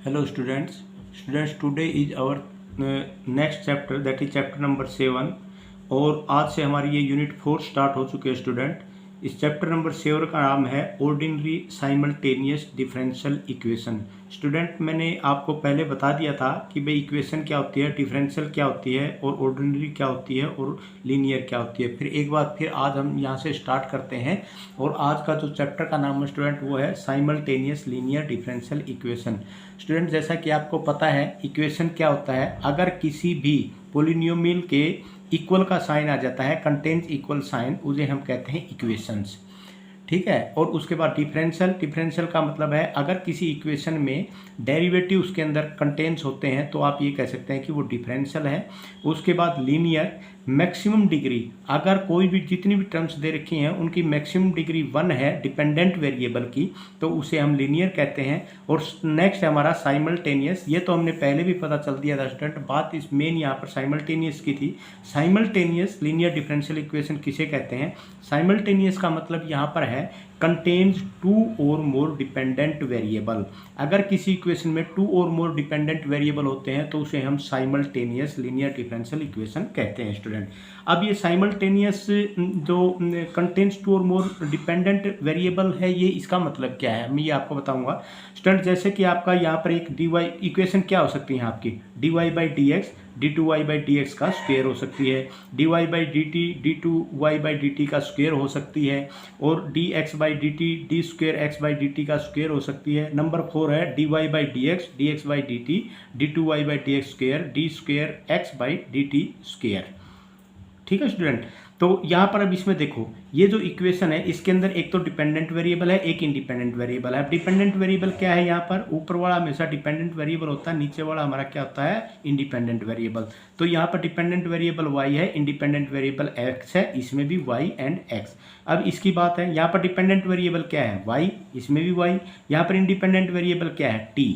Hello students. Students, today is our next chapter, that is chapter number 7 और आज से हमारी ये यूनिट 4 स्टार्ट हो चुके हैं स्टूडेंट। इस चैप्टर नंबर 7 का नाम है ordinary simultaneous differential equation. Student, मैंने आपको पहले बता दिया था कि भाई इक्वेशन क्या होती है, डिफरेंशियल क्या होती है और ऑर्डिनरी क्या होती है और लीनियर क्या होती है। फिर एक बार फिर आज हम यहाँ से स्टार्ट करते हैं और आज का जो चैप्टर का नाम है स्टूडेंट वो है simultaneous linear differential equation. Student, जैसा कि आपको पता है इक्वेशन क्या होता है, अगर किसी भी पोलिनोमियल के इक्वल का साइन आ जाता है, कंटेन्स इक्वल साइन, उसे हम कहते हैं इक्वेशंस। ठीक है। और उसके बाद डिफरेंशियल का मतलब है अगर किसी इक्वेशन में डेरिवेटिव उसके अंदर कंटेन्स होते हैं तो आप ये कह सकते हैं कि वो डिफरेंशियल है। उसके बाद लीनियर, मैक्सिमम डिग्री, अगर कोई भी जितनी भी टर्म्स दे रखी हैं उनकी मैक्सिमम डिग्री 1 है डिपेंडेंट वेरिएबल की, तो उसे हम लीनियर कहते हैं। और नेक्स्ट है हमारा साइमल्टेनियस। ये तो हमने पहले भी पता चल दिया था स्टूडेंट, बात इस मेन यहाँ पर साइमल्टेनियस की थी। साइमल्टेनियस लीनियर डिफरेंशियल इक्वेशन किसे कहते हैं? साइमल्टेनियस का मतलब यहाँ पर है कंटेन्स 2 और मोर डिपेंडेंट वेरिएबल। अगर किसी इक्वेशन में 2 और मोर डिपेंडेंट वेरिएबल होते हैं तो उसे हम साइमल्टेनियस लीनियर डिफरेंशियल इक्वेशन कहते हैं स्टूडेंट। अब ये साइमल्टेनियस जो कंटेन्स 2 और मोर डिपेंडेंट वेरिएबल है, ये इसका मतलब क्या है मैं ये आपको बताऊंगा स्टूडेंट। जैसे कि आपका यहाँ पर एक dy इक्वेशन क्या हो सकती है आपकी, dy by D x d2y by D x का स्क्वेयर हो सकती है, dy by d T d2y by d t का स्क्वेयर हो सकती है, और dx by d t D square x by d t का स्क्वेयर हो सकती है। नंबर 4 है dy by D x by d T d2y by D x square D square x by d T square. ठीक है student. तो यहाँ पर अब इसमें देखो, ये जो इक्वेशन है इसके अंदर एक तो डिपेंडेंट वेरिएबल है, एक इंडिपेंडेंट वेरिएबल है। अब डिपेंडेंट वेरिएबल क्या है, यहाँ पर ऊपर वाला हमेशा डिपेंडेंट वेरिएबल होता है, नीचे वाला हमारा क्या होता है, इंडिपेंडेंट वेरिएबल। तो यहाँ पर डिपेंडेंट वेरिएबल y है, इंडिपेंडेंट वेरिएबल x है, इसमें भी y एंड x। अब इसकी बात है, यहाँ पर डिपेंडेंट वेरिएबल क्या है, y, इसमें भी y। यहाँ पर इंडिपेंडेंट वेरिएबल क्या है, t,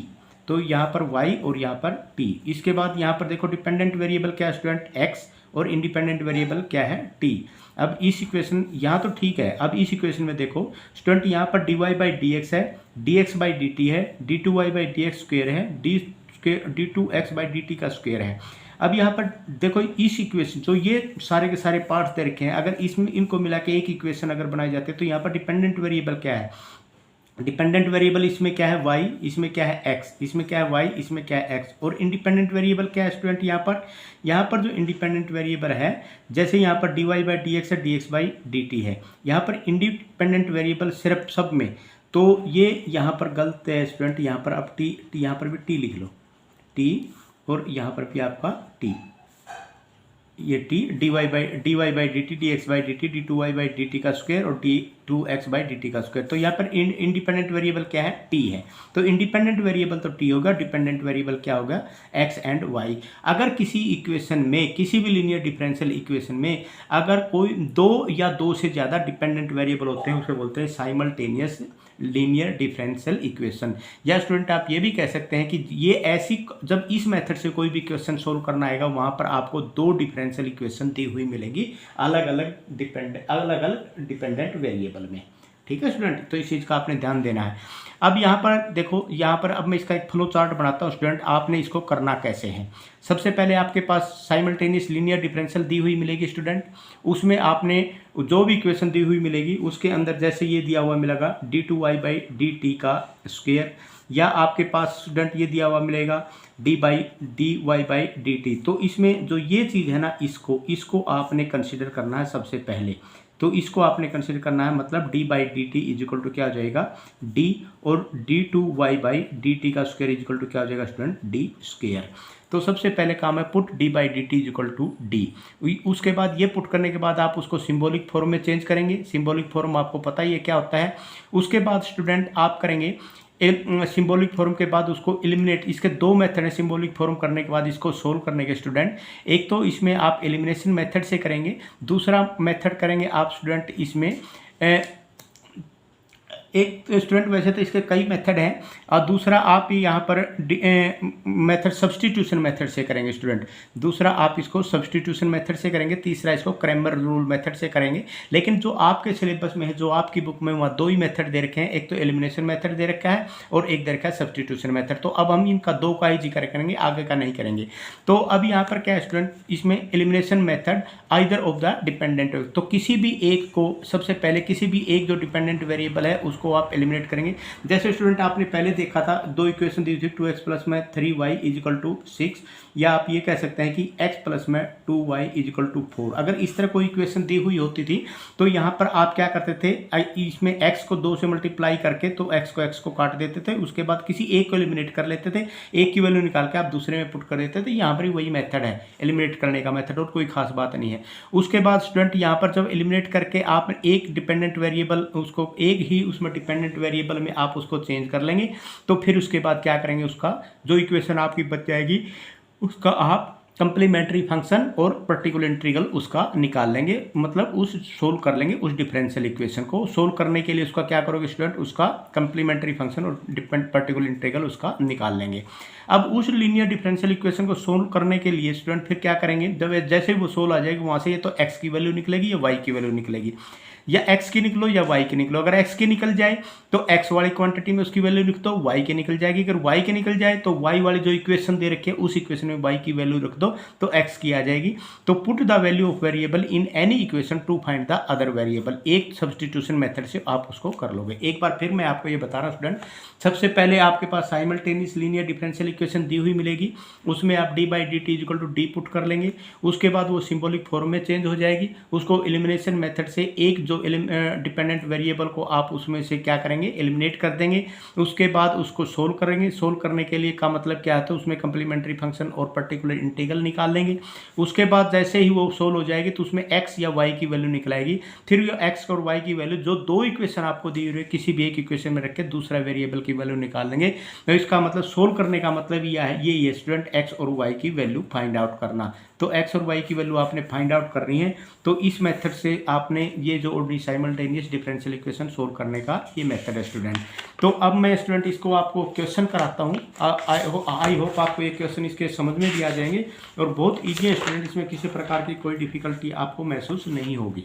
तो यहाँ पर y और यहाँ पर t। इसके बाद यहाँ पर देखो डिपेंडेंट वेरिएबल क्या है स्टूडेंट, x, और इंडिपेंडेंट वेरिएबल क्या है, t। अब इस इक्वेशन यहाँ तो ठीक है, अब इस इक्वेशन में देखो स्टूडेंट, यहाँ पर dy बाई डी एक्स है, dx बाई डी टी है, d2y by D x square है, d2x बाई डी टी का स्क्वेयर है। अब यहाँ पर देखो इस इक्वेशन, जो ये सारे के सारे पार्ट्स दे रखे हैं, अगर इसमें इनको मिला के एक इक्वेशन अगर बनाए जाते हैं तो यहाँ पर डिपेंडेंट वेरिएबल क्या है, डिपेंडेंट वेरिएबल इसमें क्या है y, इसमें क्या है x, इसमें क्या है y, इसमें क्या है x। और इंडिपेंडेंट वेरिएबल क्या है स्टूडेंट, यहाँ पर जो इंडिपेंडेंट वेरिएबल है, जैसे यहाँ पर dy बाई डी एक्स है, dx बाई डी टी है। यहाँ पर इंडिपेंडेंट वेरिएबल सिर्फ सब में, तो ये यहाँ पर गलत है स्टूडेंट। यहाँ पर अब t, यहाँ पर भी t लिख लो, t, और यहाँ पर भी आपका t, ये t, dy by d t, d x by d t, d two y by d t का स्क्वायर और d two x by d t का स्क्वायर। तो यहाँ पर इंडिपेंडेंट वेरिएबल क्या है, t है। तो इंडिपेंडेंट वेरिएबल तो t होगा, डिपेंडेंट वेरिएबल क्या होगा, x एंड y। अगर किसी इक्वेशन में, किसी भी लीनियर डिफरेंशियल इक्वेशन में अगर कोई 2 या 2 से ज़्यादा डिपेंडेंट वेरिएबल होते हैं उसे बोलते हैं साइमल्टेनियस लीनियर डिफरेंशियल इक्वेशन। या स्टूडेंट आप ये भी कह सकते हैं कि ये ऐसी, जब इस मेथड से कोई भी क्वेश्चन सोल्व करना आएगा वहाँ पर आपको 2 डिफरेंशियल इक्वेशन दी हुई मिलेगी अलग अलग डिपेंडेंट वेरिएबल में। ठीक है स्टूडेंट, तो इस चीज़ का आपने ध्यान देना है। अब यहाँ पर देखो, यहाँ पर अब मैं इसका एक फ्लो चार्ट बनाता हूँ स्टूडेंट, आपने इसको करना कैसे है। सबसे पहले आपके पास साइमल्टेनियस लीनियर डिफरेंशियल दी हुई मिलेगी स्टूडेंट, उसमें आपने जो भी इक्वेशन दी हुई मिलेगी उसके अंदर जैसे ये दिया हुआ मिलेगा d2y बाई डी टी का स्क्वेयर, या आपके पास स्टूडेंट ये दिया हुआ मिलेगा dy बाई डी टी। तो इसमें जो ये चीज़ है ना, इसको आपने कंसिडर करना है सबसे पहले। तो इसको आपने कंसिडर करना है, मतलब d by d t is equal to क्या हो जाएगा, d, और d2y बाई डी टी का स्क्वायर इज इक्वल टू क्या हो जाएगा स्टूडेंट, d स्क्वायर। तो सबसे पहले काम है put d by d t is equal to d। उसके बाद ये पुट करने के बाद आप उसको सिंबॉलिक फॉर्म में चेंज करेंगे। सिंबॉलिक फॉर्म आपको पता ही है क्या होता है। उसके बाद स्टूडेंट आप करेंगे सिंबॉलिक फॉर्म के बाद उसको एलिमिनेट। इसके 2 मेथड हैं सिंबॉलिक फॉर्म करने के बाद इसको सोल्व करने के स्टूडेंट। एक तो इसमें आप एलिमिनेशन मेथड से करेंगे, दूसरा मेथड करेंगे आप स्टूडेंट इसमें एक स्टूडेंट वैसे तो इसके कई मेथड हैं, और दूसरा आप यहाँ पर मेथड सब्स्टिट्यूशन मेथड से करेंगे स्टूडेंट। दूसरा आप इसको सब्स्टिट्यूशन मेथड से करेंगे, तीसरा इसको क्रैमर रूल मेथड से करेंगे। लेकिन जो आपके सिलेबस में है, जो आपकी बुक में, वहाँ दो ही मेथड दे रखे हैं, एक तो एलिमिनेशन मेथड दे रखा है और एक दे रखा है सब्स्टिट्यूशन मेथड। तो अब हम इनका दो का ही जिक्र करेंगे, आगे का नहीं करेंगे। तो अब यहाँ पर क्या है स्टूडेंट, इसमें elimination method either of the dependent, तो किसी भी एक को, सबसे पहले किसी भी एक जो डिपेंडेंट वेरिएबल है उसको आप एलिमिनेट करेंगे। जैसे स्टूडेंट आपने पहले देखा था, दो इक्वेशन दी थी, 2x प्लस में 3y इजिकल टू 6, या आप ये कह सकते हैं कि x प्लस में 2y इजिकल टू 4। अगर इस तरह कोई इक्वेशन दी हुई होती थी तो यहाँ पर आप क्या करते थे, इसमें x को 2 से मल्टीप्लाई करके तो x को काट देते थे, उसके बाद किसी एक को एलिमिनेट कर लेते थे, एक की वैल्यू निकाल के आप दूसरे में पुट कर देते थे। यहाँ पर वही मेथड है एलिमिनेट करने का मेथड, और कोई खास बात नहीं है। उसके बाद स्टूडेंट यहाँ पर जब एलिमिनेट करके आप एक डिपेंडेंट वेरिएबल, उसको एक ही उसमें डिपेंडेंट वेरिएबल में आप उसको चेंज कर लेंगे, तो फिर उसके बाद क्या करेंगे, उसका जो इक्वेशन आपकी बच जाएगी उसका आप कंप्लीमेंट्री फंक्शन और पर्टिकुलर इंटीग्रल उसका निकाल लेंगे, मतलब उस सोल्व कर लेंगे उस डिफरेंशियल इक्वेशन को। सोल्व करने के लिए उसका क्या करोगे स्टूडेंट, उसका कंप्लीमेंट्री फंक्शन और पर्टिकुलर इंटीग्रल उसका निकाल लेंगे। अब उस लीनियर डिफरेंशियल इक्वेशन को सोल्व करने के लिए स्टूडेंट फिर क्या करेंगे, जब जैसे ही वो सोल्व आ जाएगी वहाँ से ये तो x की वैल्यू निकलेगी या y की वैल्यू निकलेगी, या x की निकलो या y की निकलो। अगर x की निकल जाए तो x वाली क्वांटिटी में उसकी वैल्यू लिख दो, y की निकल जाएगी। अगर y की निकल जाए तो y वाली जो इक्वेशन दे रखी है उस इक्वेशन में y की वैल्यू रख दो तो x की आ जाएगी। तो put the value of variable in any equation two find the other variable, एक सब्स्टिट्यूशन मेथड से आप उसको कर लोगे। एक बार फिर मैं आपको ये बता रहा हूँ स्टूडेंट, सबसे पहले आपके पास साइमल्टेनियस लीनियर डिफरेंशियल इक्वेशन दी हुई मिलेगी, उसमें आप d by d t equal to d put कर लेंगे। उसके बाद वो सिंबॉलिक फॉर्म में चेंज हो जाएगी। उसको एलिमिनेशन मेथड से एक जो डिपेंडेंट वेरिएबल को आप उसमें से क्या करेंगे, एलिमिनेट कर देंगे। उसके बाद उसको सोल्व करेंगे। सोल्व करने के लिए का मतलब क्या है, तो उसमें कंप्लीमेंट्री फंक्शन और पर्टिकुलर इंटीग्रल निकाल लेंगे। उसके बाद जैसे ही वो सोल्व हो जाएगी तो उसमें x या y की वैल्यू निकलाएगी। फिर ये x और y की वैल्यू जो दो इक्वेशन आपको दी हुई है किसी भी एक इक्वेशन में रख के दूसरा वेरिएबल की वैल्यू निकाल लेंगे। तो इसका मतलब सोल्व करने का मतलब ये स्टूडेंट x और y की वैल्यू फाइंड आउट करना। तो x और y की वैल्यू आपने फाइंड आउट करनी है। तो इस मेथड से आपने ये जो ordinary simultaneous differential equation solve करने का ये मेथड है स्टूडेंट। तो अब मैं स्टूडेंट इसको आपको क्वेश्चन कराता हूँ। आई होप आपको ये क्वेश्चन इसके समझ में भी आ जाएंगे और बहुत ईजी है स्टूडेंट, इसमें किसी प्रकार की कोई डिफिकल्टी आपको महसूस नहीं होगी।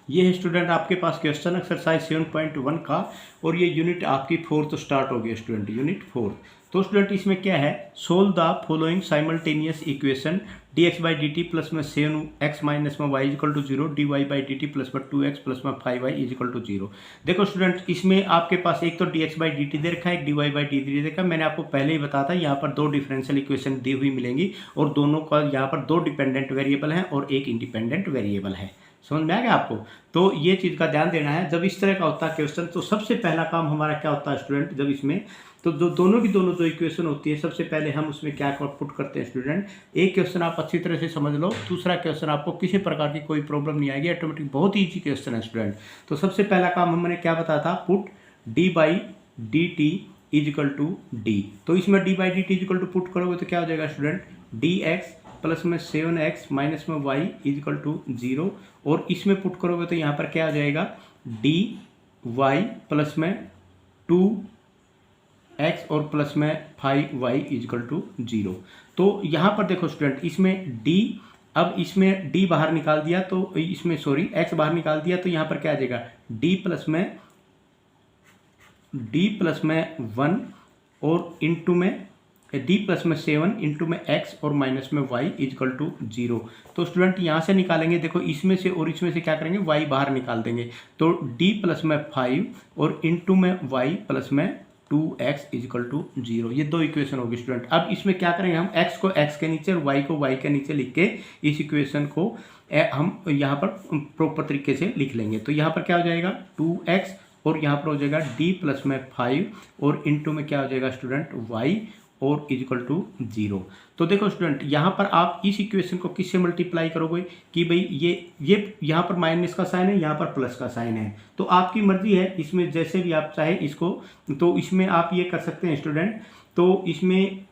ये है स्टूडेंट आपके पास क्वेश्चन एक्सरसाइज 7.1 का, और ये यूनिट आपकी 4th स्टार्ट हो गई स्टूडेंट, यूनिट 4। तो स्टूडेंट इसमें क्या है, solve the following simultaneous equation dx by d t plus में 7x माइनस में y is equal to 0, dy by d t plus में 2x प्लस में 5y इजिकल टू 0। देखो स्टूडेंट इसमें आपके पास एक तो dx बाई डी टी दे रखा है, एक dy बाई डी टी दे रखा है। मैंने आपको पहले ही बताया था यहाँ पर दो डिफरेंशियल इक्वेशन दी हुई मिलेंगी और दोनों का यहाँ पर दो डिपेंडेंट वेरिएबल हैं और एक इंडिपेंडेंट वेरिएबल है। समझ में आ गया आपको? तो ये चीज़ का ध्यान देना है जब इस तरह का होता है क्वेश्चन। तो सबसे पहला काम हमारा क्या होता है स्टूडेंट, जब इसमें तो जो दोनों की दोनों जो इक्वेशन होती है सबसे पहले हम उसमें क्या पुट करते हैं स्टूडेंट। एक क्वेश्चन आप अच्छी तरह से समझ लो, दूसरा क्वेश्चन आपको किसी प्रकार की कोई प्रॉब्लम नहीं आएगी, ऑटोमेटिक बहुत ईजी क्वेश्चन है स्टूडेंट। तो सबसे पहला काम हमने क्या बताया था, put d by d t is equal to d. तो इसमें d by d t is equal to put करोगे तो क्या हो जाएगा स्टूडेंट, डी एक्स प्लस में 7x माइनस में y इजिकल टू 0, और इसमें पुट करोगे तो यहाँ पर क्या आ जाएगा, डी वाई प्लस में 2x और प्लस में 5y इजिकल टू 0। तो यहाँ पर देखो स्टूडेंट इसमें d, अब इसमें d बाहर निकाल दिया तो इसमें x बाहर निकाल दिया तो यहाँ पर क्या आ जाएगा, d प्लस में 1 और इंटू में d प्लस में 7 इंटू में x और माइनस में y इजिकल टू 0। तो स्टूडेंट यहाँ से निकालेंगे, देखो इसमें से और इसमें से क्या करेंगे, y बाहर निकाल देंगे। तो d प्लस में 5 और इंटू में y प्लस में 2x इजिकल टू 0। ये दो इक्वेशन होगी स्टूडेंट। अब इसमें क्या करेंगे, हम x को x के नीचे और y को y के नीचे लिख के इस इक्वेशन को हम यहाँ पर प्रॉपर तरीके से लिख लेंगे। तो यहाँ पर क्या हो जाएगा 2x और यहाँ पर हो जाएगा d प्लस में 5 और इंटू में क्या हो जाएगा स्टूडेंट y और इजिकल टू 0। तो देखो स्टूडेंट यहाँ पर आप इस इक्वेशन को किससे मल्टीप्लाई करोगे कि भाई ये यहाँ पर माइनस का साइन है, यहाँ पर प्लस का साइन है। तो आपकी मर्जी है, इसमें जैसे भी आप चाहे इसको, तो इसमें आप ये कर सकते हैं स्टूडेंट। तो इसमें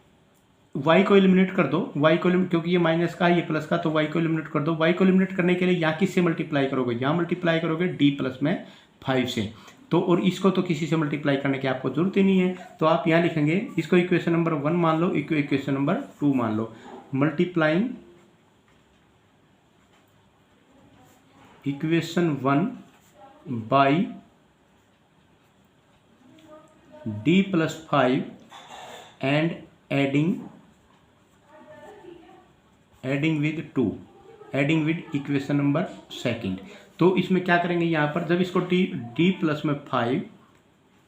y को एलिमिनेट कर दो, y को क्योंकि ये माइनस का है ये प्लस का, तो y को एलिमिनेट कर दो। y को एलिमिनेट करने के लिए यहाँ किससे मल्टीप्लाई करोगे, यहाँ मल्टीप्लाई करोगे d प्लस में 5 से। तो और इसको तो किसी से मल्टीप्लाई करने की आपको जरूरत ही नहीं है, तो आप यहाँ लिखेंगे इसको इक्वेशन नंबर 1 मान लो, इक्वेशन नंबर 2 मान लो। Multiplying equation 1 by d+5 and adding with 2, adding with equation number 2। तो इसमें क्या करेंगे, यहाँ पर जब इसको d प्लस में 5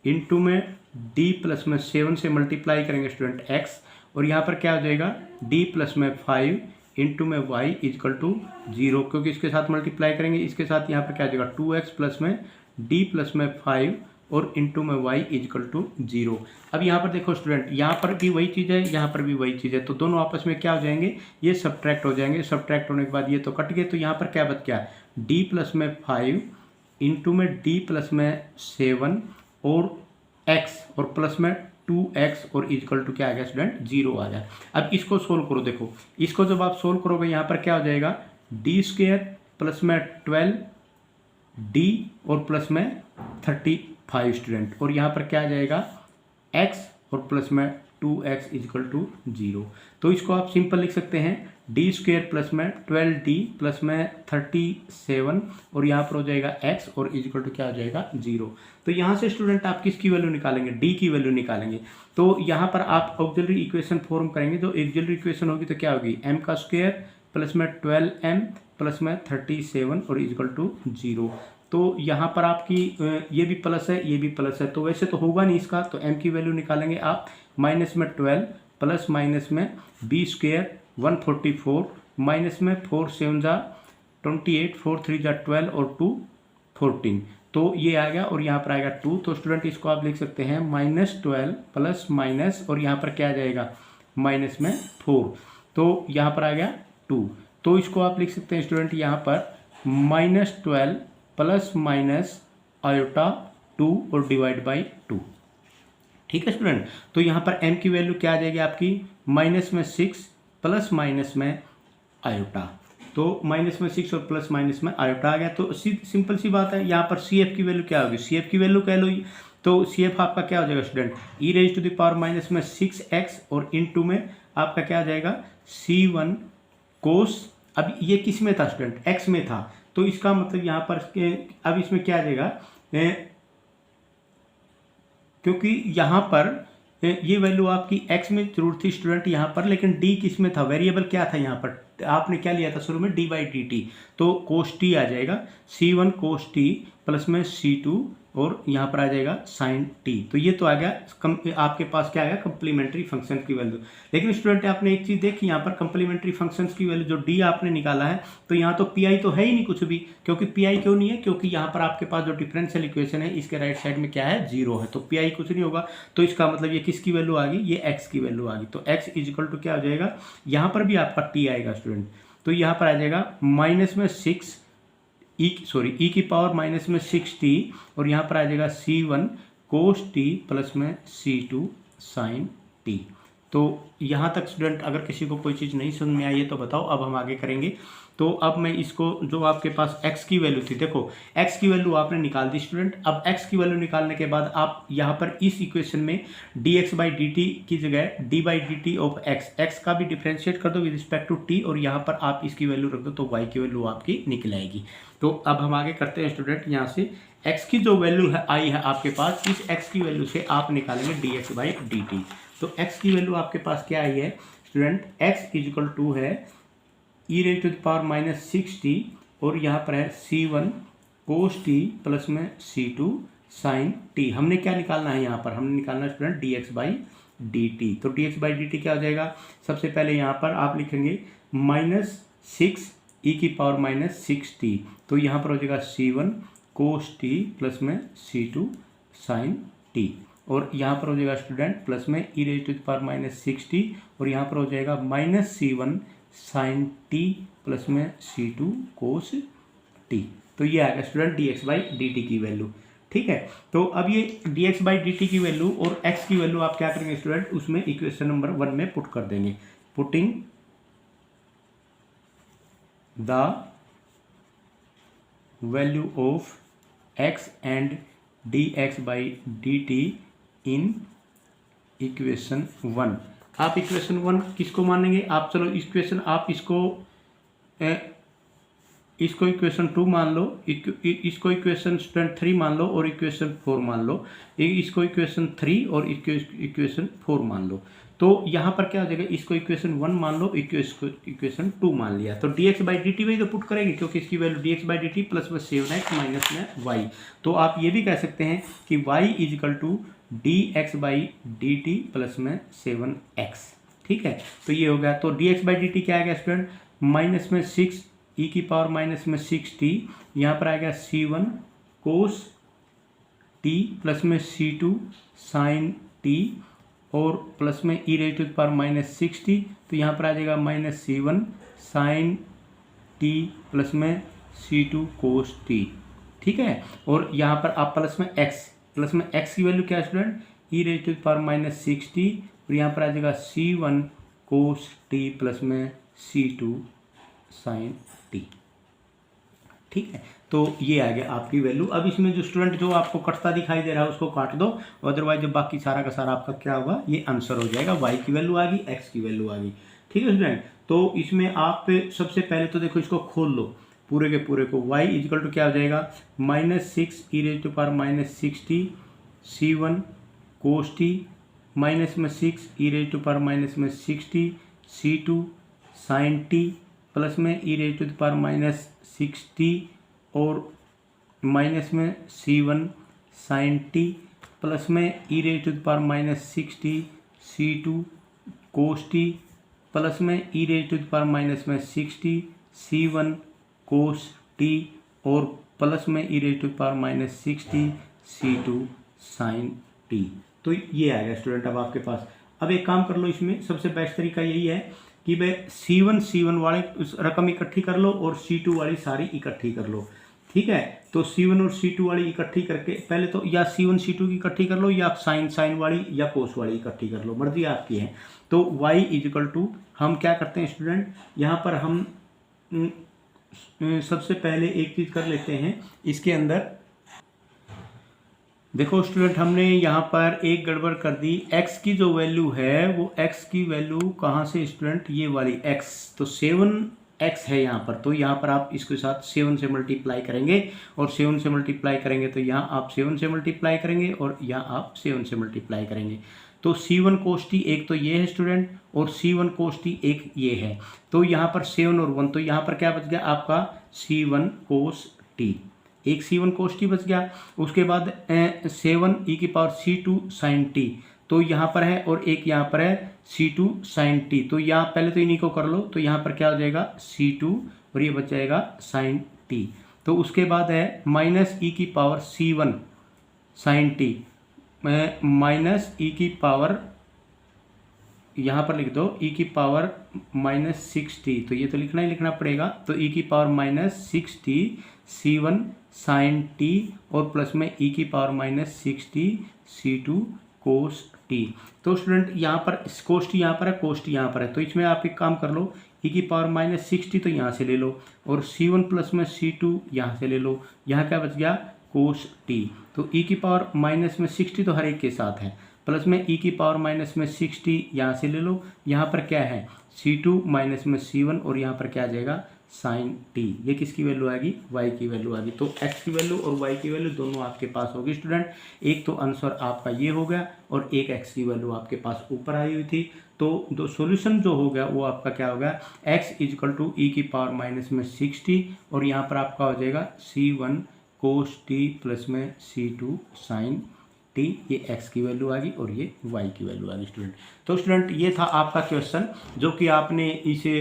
इंटू में d प्लस में 7 से मल्टीप्लाई करेंगे स्टूडेंट x, और यहाँ पर क्या हो जाएगा d प्लस में 5 इंटू में y इजकल टू 0, क्योंकि इसके साथ मल्टीप्लाई करेंगे, इसके साथ यहाँ पर क्या हो जाएगा 2x प्लस में d प्लस में 5 और इंटू में y इजकल टू 0। अब यहाँ पर देखो स्टूडेंट, यहाँ पर भी वही चीज़ है, यहाँ पर भी वही चीज़ है, तो दोनों आपस में क्या हो जाएंगे, ये सब्ट्रैक्ट हो जाएंगे। सब्ट्रैक्ट होने के बाद ये तो कट गए, तो यहाँ पर क्या बच गया d प्लस में 5 इंटू में d प्लस में 7 और x और प्लस में 2x और इजकल टू क्या आ गया स्टूडेंट 0 आ गया। अब इसको सोल्व करो, देखो इसको जब आप सोल्व करोगे यहाँ पर क्या हो जाएगा d² प्लस में 12d और प्लस में 35 स्टूडेंट, और यहाँ पर क्या आ जाएगा x और प्लस में 2x इजकल टू 0। तो इसको आप सिंपल लिख सकते हैं d² प्लस में 12d प्लस में 37 और यहाँ पर हो जाएगा x और इजकल टू क्या हो जाएगा 0। तो यहाँ से स्टूडेंट आप किसकी वैल्यू निकालेंगे, d की वैल्यू निकालेंगे। तो यहाँ पर आप ऑक्सिलरी इक्वेशन फॉर्म करेंगे, जो ऑक्सिलरी इक्वेशन होगी तो क्या होगी m² प्लस में 12m प्लस में 37 और इजकल टू 0। तो यहाँ पर आपकी ये भी प्लस है, ये भी प्लस है, तो वैसे तो होगा नहीं इसका, तो m की वैल्यू निकालेंगे आप माइनस में 12 प्लस माइनस में b² 144 माइनस में 4 7 जा 28 4 3 जा 12 और 2 14, तो ये आ गया और यहाँ पर आएगा 2। तो स्टूडेंट इसको आप लिख सकते हैं -12 प्लस माइनस और यहाँ पर क्या आ जाएगा माइनस में 4, तो यहाँ पर आ गया 2। तो इसको आप लिख सकते हैं स्टूडेंट यहाँ पर -12 प्लस माइनस आयोटा 2 और डिवाइड बाई 2। ठीक है स्टूडेंट, तो यहाँ पर m की वैल्यू क्या आ जाएगी आपकी माइनस में 6 प्लस माइनस में आयोटा, तो माइनस में 6 और प्लस माइनस में आयोटा आ गया। तो सिंपल सी बात है, यहाँ पर CF की वैल्यू क्या होगी, CF की वैल्यू कह लो, तो CF आपका क्या हो जाएगा स्टूडेंट e⁻⁻ माइनस में 6x और इनटू में आपका क्या आ जाएगा C1 कोस। अब ये किस में था स्टूडेंट x में था, तो इसका मतलब यहाँ पर अब इसमें क्या आ जाएगा, क्योंकि यहाँ पर ये वैल्यू आपकी x में जरूर थी स्टूडेंट यहाँ पर, लेकिन d किस में था, वेरिएबल क्या था यहाँ पर, आपने क्या लिया था शुरू में d/dt, तो कोस t आ जाएगा C1 कोस t प्लस में C2 और यहाँ पर आ जाएगा साइन t। तो ये तो आ गया आपके पास क्या आ गया कंप्लीमेंट्री फंक्शन की वैल्यू। लेकिन स्टूडेंट आपने एक चीज़ देखी यहाँ पर कंप्लीमेंट्री फंक्शंस की वैल्यू जो d आपने निकाला है, तो यहाँ तो pi तो है ही नहीं कुछ भी, क्योंकि pi क्यों नहीं है, क्योंकि यहाँ पर आपके पास जो डिफरेंशियल इक्वेशन है इसके राइट साइड में क्या है 0 है, तो pi कुछ नहीं होगा। तो इसका मतलब ये किसकी वैल्यू आ गई, ये x की वैल्यू आ गई। तो x इजिकल टू क्या हो जाएगा, यहाँ पर भी आपका t आएगा स्टूडेंट, तो यहाँ पर आ जाएगा माइनस में 6 e की पावर माइनस में 6t और यहाँ पर आ जाएगा C1 कोस t प्लस में C2 साइन t। तो यहाँ तक स्टूडेंट अगर किसी को कोई चीज़ नहीं समझ में आई है तो बताओ, अब हम आगे करेंगे। तो अब मैं इसको जो आपके पास x की वैल्यू थी, देखो x की वैल्यू आपने निकाल दी स्टूडेंट। अब x की वैल्यू निकालने के बाद आप यहाँ पर इस इक्वेशन में dx/dt की जगह d/dt ऑफ x का भी डिफ्रेंशिएट कर दो विद रिस्पेक्ट टू t और यहाँ पर आप इसकी वैल्यू रख दो, तो y की वैल्यू आपकी निकल आएगी। तो अब हम आगे करते हैं स्टूडेंट, यहाँ से x की जो वैल्यू है आई है आपके पास, इस x की वैल्यू से आप निकालेंगे dx/dt। तो x की वैल्यू आपके पास क्या आई है स्टूडेंट, x इजिकल टू है e⁻⁻6t और यहाँ पर है C1 कोस t प्लस में C2 साइन t। हमने क्या निकालना है यहाँ पर, हमने निकालना है स्टूडेंट dx/dt। तो dx/dt क्या हो जाएगा, सबसे पहले यहाँ पर आप लिखेंगे -6 e⁻⁻6t, तो यहाँ पर हो जाएगा C1 कोस t प्लस में C2 साइन t और यहाँ पर हो जाएगा स्टूडेंट प्लस में e⁻⁻6t और यहाँ पर हो जाएगा -C1 साइन t प्लस में C2 कोस t। तो ये आएगा स्टूडेंट dx/dt की वैल्यू। ठीक है, तो अब ये dx/dt की वैल्यू और x की वैल्यू आप क्या करेंगे स्टूडेंट, उसमें इक्वेशन नंबर 1 में पुट कर देंगे। Putting the value of x and dx/dt in equation 1। आप इक्वेशन 1 किसको मानेंगे? आप चलो इक्वेशन आप इसको इक्वेशन 2 मान लो, इसको इक्वेशन स्टूडेंट 3 मान लो और इक्वेशन 4 मान लो, इसको इक्वेशन 3 और इक्वेशन 4 मान लो। तो यहाँ पर क्या हो जाएगा, इसको इक्वेशन 1 मान लो, इक्वेशन 2 मान लिया, तो dx/dt वही तो पुट करेंगे क्योंकि इसकी वैल्यू dx/dt प्लस में 7x माइनस में y। तो आप ये भी कह सकते हैं कि y is equal to dx/dt plus में 7x। ठीक है, तो ये हो गया। तो dx/dt क्या आएगा स्टूडेंट? माइनस में 6 e की पावर माइनस में 6t, यहाँ पर आएगा c1 cos t प्लस में c2 sin t और प्लस में e raise to the power minus 6t, तो यहाँ पर आ जाएगा minus c1 sin t plus में c2 cos t। ठीक है, और यहाँ पर आप प्लस में x की वैल्यू क्या है student? e raise to the power minus 6t और यहाँ पर आ जाएगा c1 cos t प्लस में c2 sin t। ठीक है, तो ये आ गया आपकी वैल्यू। अब इसमें जो स्टूडेंट जो आपको कटता दिखाई दे रहा है उसको काट दो, अदरवाइज जब बाकी सारा का सारा आपका क्या होगा, ये आंसर हो जाएगा। y की वैल्यू आ गई, x की वैल्यू आ गई। ठीक है स्टूडेंट, तो इसमें आप सबसे पहले तो देखो इसको खोल लो पूरे के पूरे को। y इजिकल टू क्या हो जाएगा? Minus 6 e raise to power minus 6t c1 cos t minus में 6 e raise to power minus में 6t c2 sin t plus में e raise to the power minus 6t और minus में c1 sin t plus में e raise to the power minus 6t c2 cos t plus में e raise to the power minus में 6t c1 cos t और plus में e raise to the power minus 6t c2 sin t। तो ये आ गया student अब आपके पास। अब एक काम कर लो, इसमें सबसे बेस्ट तरीका यही है कि भाई C1 वाले रकम इकट्ठी कर लो और C2 वाली सारी इकट्ठी कर लो। ठीक है, तो C1 और C2 वाली इकट्ठी करके पहले तो या C1 C2 की इकट्ठी कर लो या साइन वाली या कोस वाली इकट्ठी कर लो, मर्जी आपकी है। तो y इजिकल टू हम क्या करते हैं स्टूडेंट, यहाँ पर हम सबसे पहले एक चीज़ कर लेते हैं इसके अंदर। देखो स्टूडेंट, हमने यहाँ पर एक गड़बड़ कर दी। x की जो वैल्यू है वो x की वैल्यू कहाँ से स्टूडेंट, ये वाली x, तो 7x है यहाँ पर। तो यहाँ पर आप इसके साथ 7 से मल्टीप्लाई करेंगे और 7 से मल्टीप्लाई करेंगे तो यहाँ आप 7 से मल्टीप्लाई करेंगे और यहाँ आप 7 से मल्टीप्लाई करेंगे। तो c1 cos t एक तो ये है स्टूडेंट और c1 cos t एक ये है। तो यहाँ पर 7 और 1, तो यहाँ पर क्या बच गया आपका c1 cos t, एक c1 cos t बच गया। उसके बाद 7 e की पावर c2 sin t, तो यहाँ पर है और एक यहाँ पर है c2 sin t। तो यहाँ पहले तो इन्हीं को कर लो, तो यहाँ पर क्या हो जाएगा c2 और ये बच जाएगा sin t। तो उसके बाद है माइनस e की power c1 sin t minus e की पावर, यहाँ पर लिख दो e की पावर माइनस 6t, तो ये तो लिखना ही लिखना पड़ेगा। तो e की power minus 6t c1 sin t और प्लस में e की power minus 6t c2 cos t। तो स्टूडेंट यहाँ पर cos t यहाँ पर है, cos t यहाँ पर है, तो इसमें आप एक काम कर लो, e की पावर माइनस 6t तो यहाँ से ले लो और c1 प्लस में c2 यहाँ से ले लो। यहाँ क्या बच गया cos t। तो e की पावर माइनस में 6t तो हर एक के साथ है, प्लस में e की पावर माइनस में 6t यहाँ से ले लो। यहाँ पर क्या है c2 माइनस में c1 और यहाँ पर क्या आ जाएगा sin t। ये किसकी वैल्यू आएगी, y की वैल्यू आएगी। तो x की वैल्यू और y की वैल्यू दोनों आपके पास होगी स्टूडेंट। एक तो आंसर आपका ये हो गया और एक x की वैल्यू आपके पास ऊपर आई हुई थी। तो दो सॉल्यूशन जो हो गया वो आपका क्या हो गया, x इजिकल टू e की पावर माइनस में 6t और यहाँ पर आपका हो जाएगा c1 cos t प्लस में c2 sin t। ये x की वैल्यू आ गई और ये y की वैल्यू आ गई स्टूडेंट। तो स्टूडेंट ये था आपका क्वेश्चन जो कि आपने इसे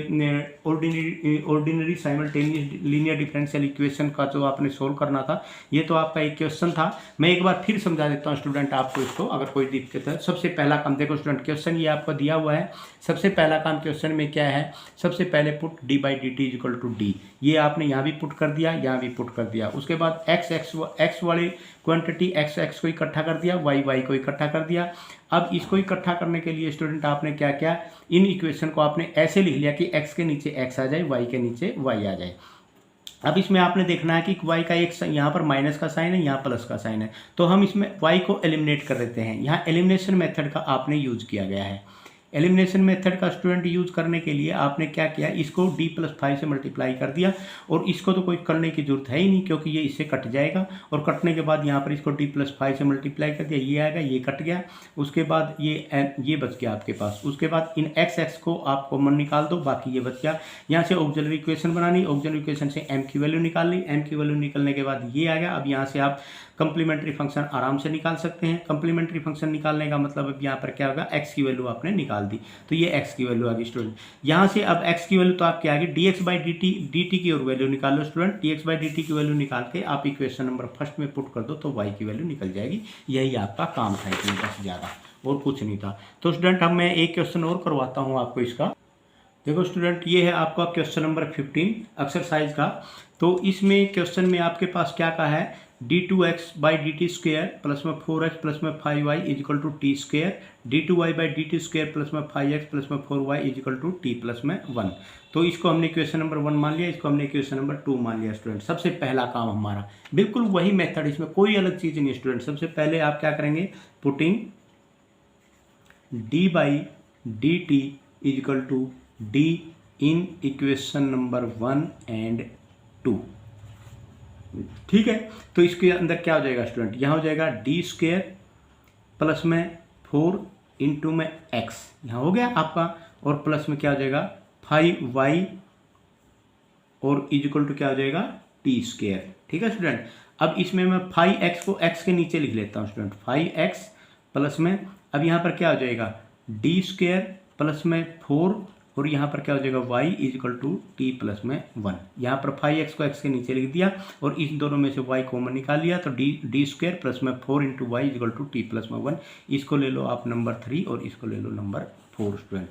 ordinary simultaneous linear differential equation का जो आपने सोल्व करना था, ये तो आपका एक क्वेश्चन था। मैं एक बार फिर समझा देता हूँ स्टूडेंट आपको इसको, अगर कोई दिक्कत है। सबसे पहला काम देखो स्टूडेंट, क्वेश्चन ये आपको दिया हुआ है। सबसे पहला काम क्वेश्चन में क्या है, सबसे पहले put d/dt equal to d, ये आपने यहाँ भी पुट कर दिया, यहाँ भी पुट कर दिया। उसके बाद x वाले क्वांटिटी x को इकट्ठा कर दिया, y को इकट्ठा कर दिया। अब इसको इकट्ठा करने के लिए स्टूडेंट आपने क्या किया, इन इक्वेशन को आपने ऐसे लिख लिया कि x के नीचे x आ जाए, y के नीचे y आ जाए। अब इसमें आपने देखना है कि y का एक यहाँ पर माइनस का साइन है, यहाँ प्लस का साइन है, तो हम इसमें y को एलिमिनेट कर देते हैं। यहाँ एलिमिनेशन मेथड का आपने यूज किया गया है। एलिमिनेशन मेथड का स्टूडेंट यूज करने के लिए आपने क्या किया, इसको d+5 से मल्टीप्लाई कर दिया, और इसको तो कोई करने की जरूरत है ही नहीं क्योंकि ये इससे कट जाएगा, और कटने के बाद यहाँ पर इसको d+5 से मल्टीप्लाई कर दिया, ये आएगा, ये कट गया, उसके बाद ये बच गया आपके पास। उसके बाद इन x को आप कॉमन निकाल दो, बाकी ये बच गया। यहाँ से ऑक्सिलरी इक्वेशन बनानी, ऑक्सिलरी इक्वेशन से m की वैल्यू निकाल ली, m की वैल्यू निकलने के बाद ये आ गया। अब यहाँ से आप कंप्लीमेंट्री फंक्शन आराम से निकाल सकते हैं। कंप्लीमेंट्री फंक्शन निकालने का मतलब अब यहाँ पर क्या होगा, x की वैल्यू आपने निकाल दी, तो ये x की वैल्यू आ गई स्टूडेंट। यहाँ से अब x की वैल्यू तो आपकी आ गई, dx/dt की और वैल्यू निकाल लो स्टूडेंट। dx/dt की वैल्यू निकाल के आप इक्वेशन नंबर फर्स्ट में पुट कर दो तो y की वैल्यू निकल जाएगी। यही आपका काम था, इतनी बस, ज़्यादा और कुछ नहीं था। तो स्टूडेंट अब मैं एक क्वेश्चन और करवाता हूँ आपको इसका। देखो स्टूडेंट, ये है आपका क्वेश्चन नंबर 15 एक्सरसाइज का। तो इसमें क्वेश्चन में आपके पास क्या कहा है, d2x/dt² प्लस में 4x प्लस में 5y is equal to t², d2y/dt² plus में 5x प्लस में 4y is equal to t plus में 1। तो इसको हमने क्वेश्चन नंबर 1 मान लिया, इसको हमने क्वेश्चन नंबर 2 मान लिया स्टूडेंट। सबसे पहला काम हमारा बिल्कुल वही मेथड, इसमें कोई अलग चीज़ नहीं स्टूडेंट। सबसे पहले आप क्या करेंगे, putting d/dt is equal to d in equation number 1 and 2। ठीक है, तो इसके अंदर क्या हो जाएगा स्टूडेंट, यहाँ हो जाएगा d² प्लस में 4 इंटू में x, यहाँ हो गया आपका, और प्लस में क्या हो जाएगा 5y और इजिकल टू क्या हो जाएगा t²। ठीक है स्टूडेंट, अब इसमें मैं 5x को x के नीचे लिख लेता हूँ स्टूडेंट, 5x प्लस में, अब यहाँ पर क्या हो जाएगा d² प्लस में 4 और यहाँ पर क्या हो जाएगा y is equal to t plus में 1। यहाँ पर 5x को x के नीचे लिख दिया और इस दोनों में से y कॉमन निकाल लिया, तो d² प्लस में 4 into y is equal to t plus में 1। इसको ले लो आप नंबर 3 और इसको ले लो नंबर 4 स्टूडेंट।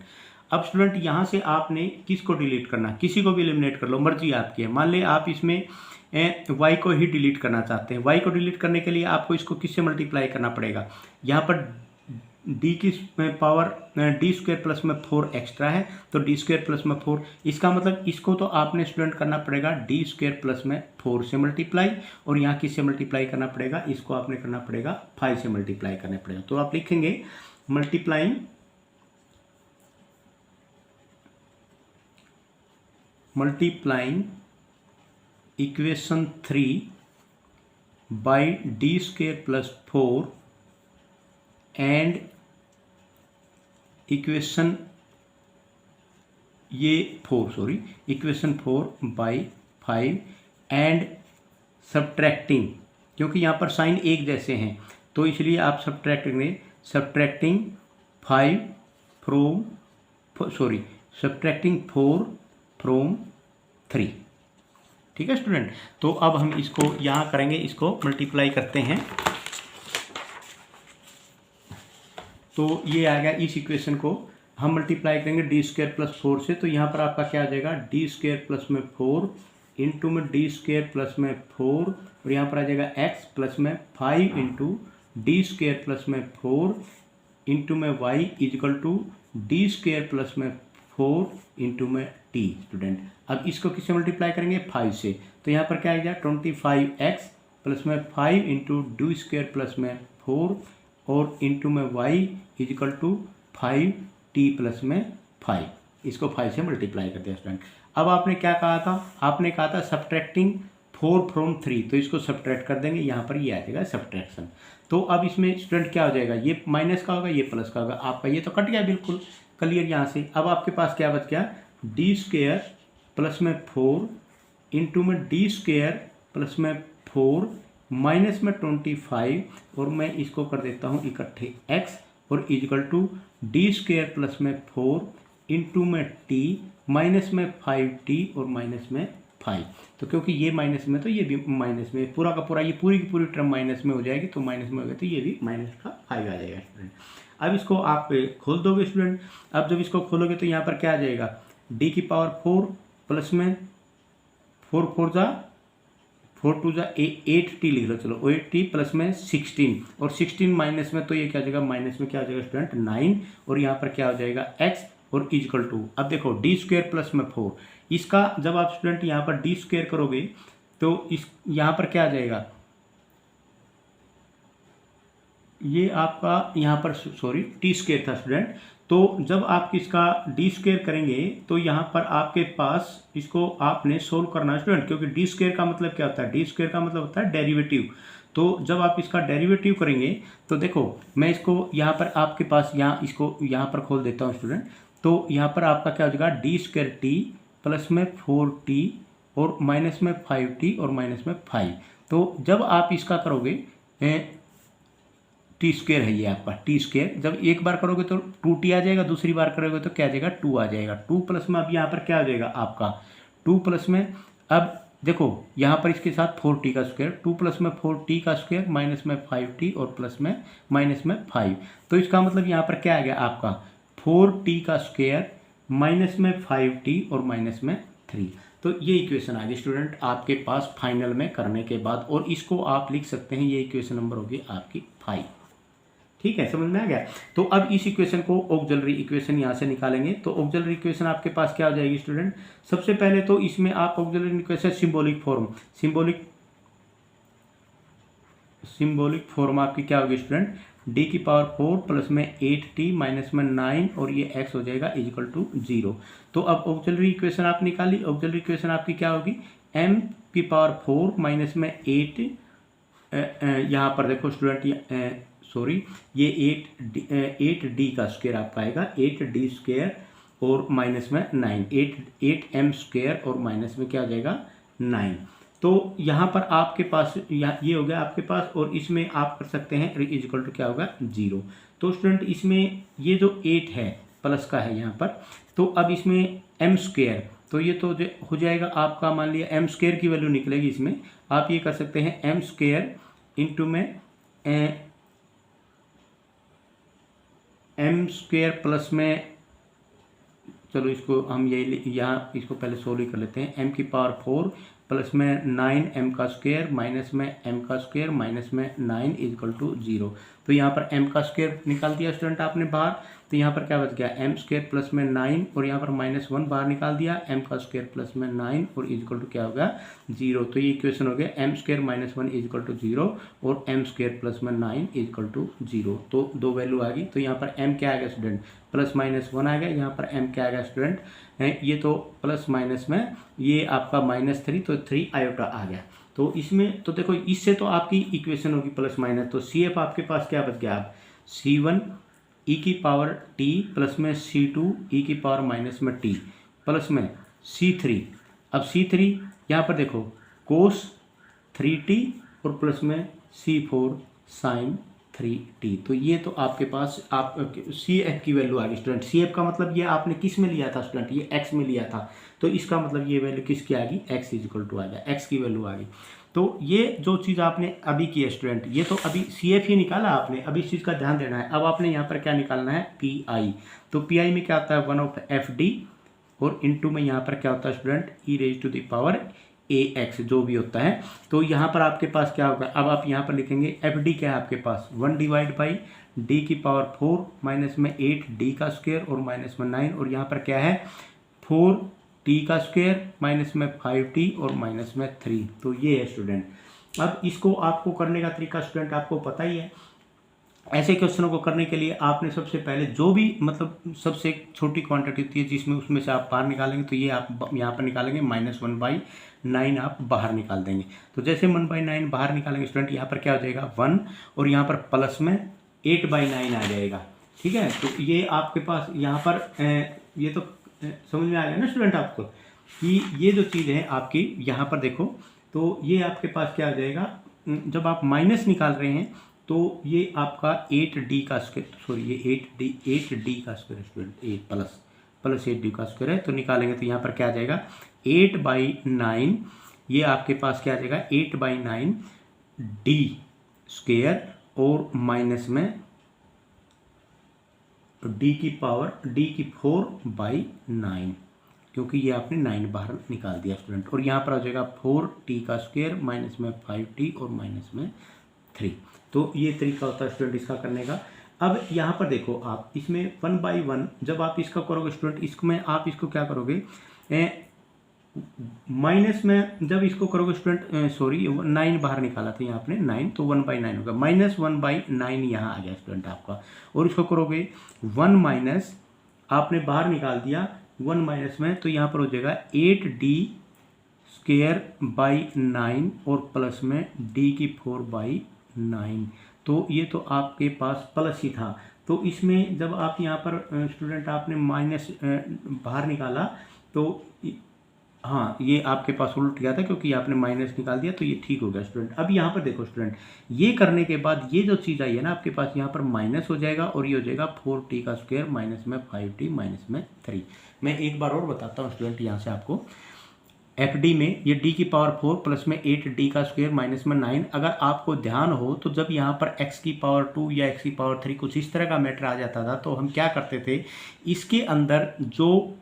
अब स्टूडेंट यहाँ से आपने किसको डिलीट करना, किसी को भी एलिमिनेट कर लो, मर्जी आपकी है। मान ले आप इसमें y को ही डिलीट करना चाहते हैं। y को डिलीट करने के लिए आपको इसको किससे मल्टीप्लाई करना पड़ेगा, यहाँ पर d की पावर d² प्लस में 4 एक्स्ट्रा है, तो d² प्लस में 4, इसका मतलब इसको तो आपने स्टूडेंट करना पड़ेगा d² प्लस में 4 से मल्टीप्लाई, और यहाँ किससे मल्टीप्लाई करना पड़ेगा, इसको आपने करना पड़ेगा 5 से मल्टीप्लाई करना पड़ेगा। तो आप लिखेंगे multiplying equation 3 by d² plus 4 and equation equation 4 by 5 and subtracting, क्योंकि यहाँ पर साइन एक जैसे हैं तो इसलिए आप सब्ट्रैक्टिंग 4 फ्रॉम 3। ठीक है स्टूडेंट, तो अब हम इसको यहाँ करेंगे, इसको मल्टीप्लाई करते हैं, तो ये आएगा, इस इक्वेशन को हम मल्टीप्लाई करेंगे d² प्लस 4 से, तो यहाँ पर आपका क्या आ जाएगा d² प्लस में 4 इंटू में d² प्लस में 4 और यहाँ पर आ जाएगा x प्लस में 5 इंटू d² प्लस में 4 इंटू में y is equal to d² plus में 4 इंटू में t स्टूडेंट। अब इसको किससे मल्टीप्लाई करेंगे 5 से, तो यहाँ पर क्या आ जाएगा 25x प्लस में 5 इंटू d² प्लस में 4 और इंटू में y is equal to 5t plus में 5, इसको 5 से मल्टीप्लाई कर दिया स्टूडेंट। अब आपने क्या कहा था, आपने कहा था सब्ट्रैक्टिंग 4 फ्रॉम 3, तो इसको सब्ट्रैक्ट कर देंगे, यहाँ पर ये आ जाएगा सब्ट्रैक्शन। तो अब इसमें स्टूडेंट क्या हो जाएगा, ये माइनस का होगा, ये प्लस का होगा, आपका ये तो कट गया बिल्कुल क्लियर यहाँ से। अब आपके पास क्या बच गया d² प्लस में 4 इंटू में d² प्लस में 4 माइनस में 25 और मैं इसको कर देता हूँ इकट्ठे x और इजिकल टू d² प्लस में 4 इंटू में t माइनस में 5t और माइनस में 5। तो क्योंकि ये माइनस में तो ये भी माइनस में, पूरा का पूरा ये पूरी की पूरी टर्म माइनस में हो जाएगी, तो माइनस में हो गया तो ये भी माइनस का 5 आ जाएगा स्टूडेंट। अब इसको आप खोल दोगे स्टूडेंट। अब जब इसको खोलोगे तो यहाँ पर क्या आ जाएगा d की पावर 4 प्लस में 4 2 8t लिख लो, चलो 8t प्लस में 16 और 16 माइनस में, तो ये क्या हो जाएगा माइनस में क्या हो जाएगा स्टूडेंट 9 और यहाँ पर क्या हो जाएगा x और इजकल टू, अब देखो डी स्क्वायर प्लस में 4, इसका जब आप स्टूडेंट यहाँ पर डी स्क्वायर करोगे तो इस यहाँ पर क्या आ जाएगा, ये आपका यहाँ पर सॉरी टी स्क्वायर था स्टूडेंट। तो जब आप इसका डी स्क्वायर करेंगे तो यहाँ पर आपके पास इसको आपने सोल्व करना है स्टूडेंट, क्योंकि डी स्क्वायर का मतलब क्या होता है, डी स्क्वायर का मतलब होता है डेरिवेटिव। तो जब आप इसका डेरिवेटिव करेंगे तो देखो मैं इसको यहाँ पर आपके पास यहाँ इसको यहाँ पर खोल देता हूँ स्टूडेंट। तो यहाँ पर आपका क्या हो जाएगा, डी स्क्वायर टी प्लस में 4t और माइनस में 5t और माइनस में 5। तो जब आप इसका करोगे टी स्क्वायर है ये आपका टी स्क्वायर, जब एक बार करोगे तो 2t आ जाएगा, दूसरी बार करोगे तो क्या आ जाएगा 2 आ जाएगा। 2 प्लस में अब यहाँ पर क्या आ जाएगा आपका 2 प्लस में, अब देखो यहाँ पर इसके साथ 4t का स्क्वायर, 2 प्लस में 4t का स्क्वायर माइनस में 5t और प्लस में माइनस में 5। तो इसका मतलब यहाँ पर क्या आ गया आपका 4t का स्क्वायर माइनस में 5t और माइनस में 3। तो ये इक्वेशन आ गई स्टूडेंट आपके पास फाइनल में करने के बाद, और इसको आप लिख सकते हैं, ये इक्वेशन नंबर होगी आपकी 5। ठीक है, समझ में आ गया। तो अब इस इक्वेशन को ऑक्सिलरी इक्वेशन यहाँ से निकालेंगे। तो ऑक्सिलरी इक्वेशन आपके पास क्या हो जाएगी स्टूडेंट, सबसे पहले तो इसमें आप auxiliary equation symbolic form, symbolic form आपकी क्या होगी स्टूडेंट, डी की पावर 4 प्लस में 8t माइनस में 9 और ये x हो जाएगा इजिकल टू 0। तो अब ऑक्सिलरी इक्वेशन आप निकाली, ऑक्सिलरी इक्वेशन आपकी क्या होगी, m की पावर 4 माइनस में 8, यहाँ पर देखो स्टूडेंट सॉरी ये 8d का स्क्वायर आपका आएगा, 8d स्क्वायर और माइनस में 9, 8m स्क्वायर और माइनस में क्या आ जाएगा 9। तो यहाँ पर आपके पास ये हो गया आपके पास, और इसमें आप कर सकते हैं इजिकल टू क्या होगा 0। तो स्टूडेंट इसमें ये जो 8 है प्लस का है यहाँ पर, तो अब इसमें m स्क्वायर, तो ये तो हो जाएगा आपका, मान लिया m स्क्वायर की वैल्यू निकलेगी इसमें, आप ये कर सकते हैं m स्क्वायर इंटू में m स्क्वायर प्लस में, चलो इसको हम यही यहाँ इसको पहले सोल्व कर लेते हैं, m की पावर 4 प्लस में 9m का स्क्वायर माइनस में m का स्क्वायर माइनस में 9 इजकल टू 0। तो यहाँ पर m का स्क्वायर निकाल दिया स्टूडेंट आपने बाहर, तो यहाँ पर क्या बच गया m स्क्वायर प्लस में 9 और यहाँ पर -1 बाहर निकाल दिया, m का स्क्वायर प्लस में 9 और इजकल टू क्या होगा 0। तो ये इक्वेशन हो गया m स्क्वायर -1 इजकल टू 0 और m स्क्वायर प्लस में 9 इजकल टू 0। तो दो वैल्यू आ गई। तो यहाँ पर m क्या आ गया स्टूडेंट, +-1 आ गया, यहाँ पर m क्या आ गया स्टूडेंट, ये तो प्लस माइनस में ये आपका -3, तो 3 आयोटा आ गया। तो इसमें तो देखो इससे तो आपकी इक्वेशन होगी प्लस माइनस, तो CF आपके पास क्या बच गया, आप C1 e की पावर t प्लस में C2 e की पावर माइनस में t प्लस में C3, अब C3 यहाँ पर देखो कोस 3t और प्लस में C4 साइन 3t। तो ये तो आपके पास आप CF की वैल्यू आ गई स्टूडेंट। CF का मतलब ये आपने किस में लिया था स्टूडेंट, ये x में लिया था, तो इसका मतलब ये वैल्यू किसकी आ गई, x इजिकल टू आ गया, x की वैल्यू आ गई। तो ये जो चीज़ आपने अभी की है स्टूडेंट, ये तो अभी CF ही निकाला आपने, अभी इस चीज़ का ध्यान देना है। अब आपने यहाँ पर क्या निकालना है, PI। तो PI में क्या आता है 1/FD और इनटू में यहाँ पर क्या होता है स्टूडेंट e⁻⁴ AX जो भी होता है। तो यहाँ पर आपके पास क्या होगा, अब आप यहाँ पर लिखेंगे FD क्या है आपके पास 1/d की पावर 4 माइनस में 8d का स्क्वायर और माइनस में 9 और यहाँ पर क्या है 4t का स्क्वायर माइनस में 5t और माइनस में 3। तो ये है स्टूडेंट। अब इसको आपको करने का तरीका स्टूडेंट आपको पता ही है। ऐसे क्वेश्चनों को करने के लिए आपने सबसे पहले जो भी मतलब सबसे छोटी क्वांटिटी होती है जिसमें उसमें से आप बाहर निकालेंगे, तो ये आप यहाँ पर निकालेंगे -1/9 आप बाहर निकाल देंगे। तो जैसे 1/9 बाहर निकालेंगे स्टूडेंट, यहाँ पर क्या हो जाएगा 1 और यहाँ पर प्लस में 8/9 आ जाएगा। ठीक है, तो ये आपके पास यहाँ पर ये तो समझ में आ गया ना स्टूडेंट आपको कि ये जो चीज़ है आपकी यहाँ पर देखो, तो ये आपके पास क्या आ जाएगा, जब आप माइनस निकाल रहे हैं तो ये आपका 8d का स्क्वायर, सॉरी ये 8d का स्क्वायर स्टूडेंट, 8 प्लस 8d का स्क्वायर है, तो निकालेंगे तो यहाँ पर क्या आ जाएगा 8/9, ये आपके पास क्या आ जाएगा 8/9d स्क्वायर और माइनस में d की 4/9, क्योंकि ये आपने 9 बाहर निकाल दिया स्टूडेंट। और यहाँ पर आ जाएगा 4t का स्क्वायर माइनस में 5t और माइनस में 3। तो ये तरीका होता है स्टूडेंट इसका करने का। अब यहाँ पर देखो आप इसमें 1/1 जब आप इसका करोगे स्टूडेंट, इसमें आप इसको क्या करोगे, माइनस में जब इसको करोगे स्टूडेंट, सॉरी 9 बाहर निकाला था यहाँ आपने 9, तो 1/9 होगा, -1/9 यहाँ आ गया स्टूडेंट आपका। और इसको करोगे 1 माइनस, आपने बाहर निकाल दिया 1 माइनस में, तो यहाँ पर हो जाएगा 8d²/9 और प्लस में d⁴/9। तो ये तो आपके पास प्लस ही था, तो इसमें जब आप यहाँ पर स्टूडेंट आपने माइनस बाहर निकाला तो हाँ ये आपके पास उल्ट गया था क्योंकि आपने माइनस निकाल दिया, तो ये ठीक हो गया स्टूडेंट। अब यहाँ पर देखो स्टूडेंट, ये करने के बाद ये जो चीज़ आई है ना आपके पास, यहाँ पर माइनस हो जाएगा और ये हो जाएगा 4t² माइनस में 5t माइनस में 3। मैं एक बार और बताता हूँ स्टूडेंट, यहाँ से आपको FD में ये d⁴ प्लस में 8d² माइनस में 9, अगर आपको ध्यान हो तो जब यहाँ पर x⁴ या x⁴ कुछ इस तरह का मैटर आ जाता था तो हम क्या करते थे, इसके अंदर जो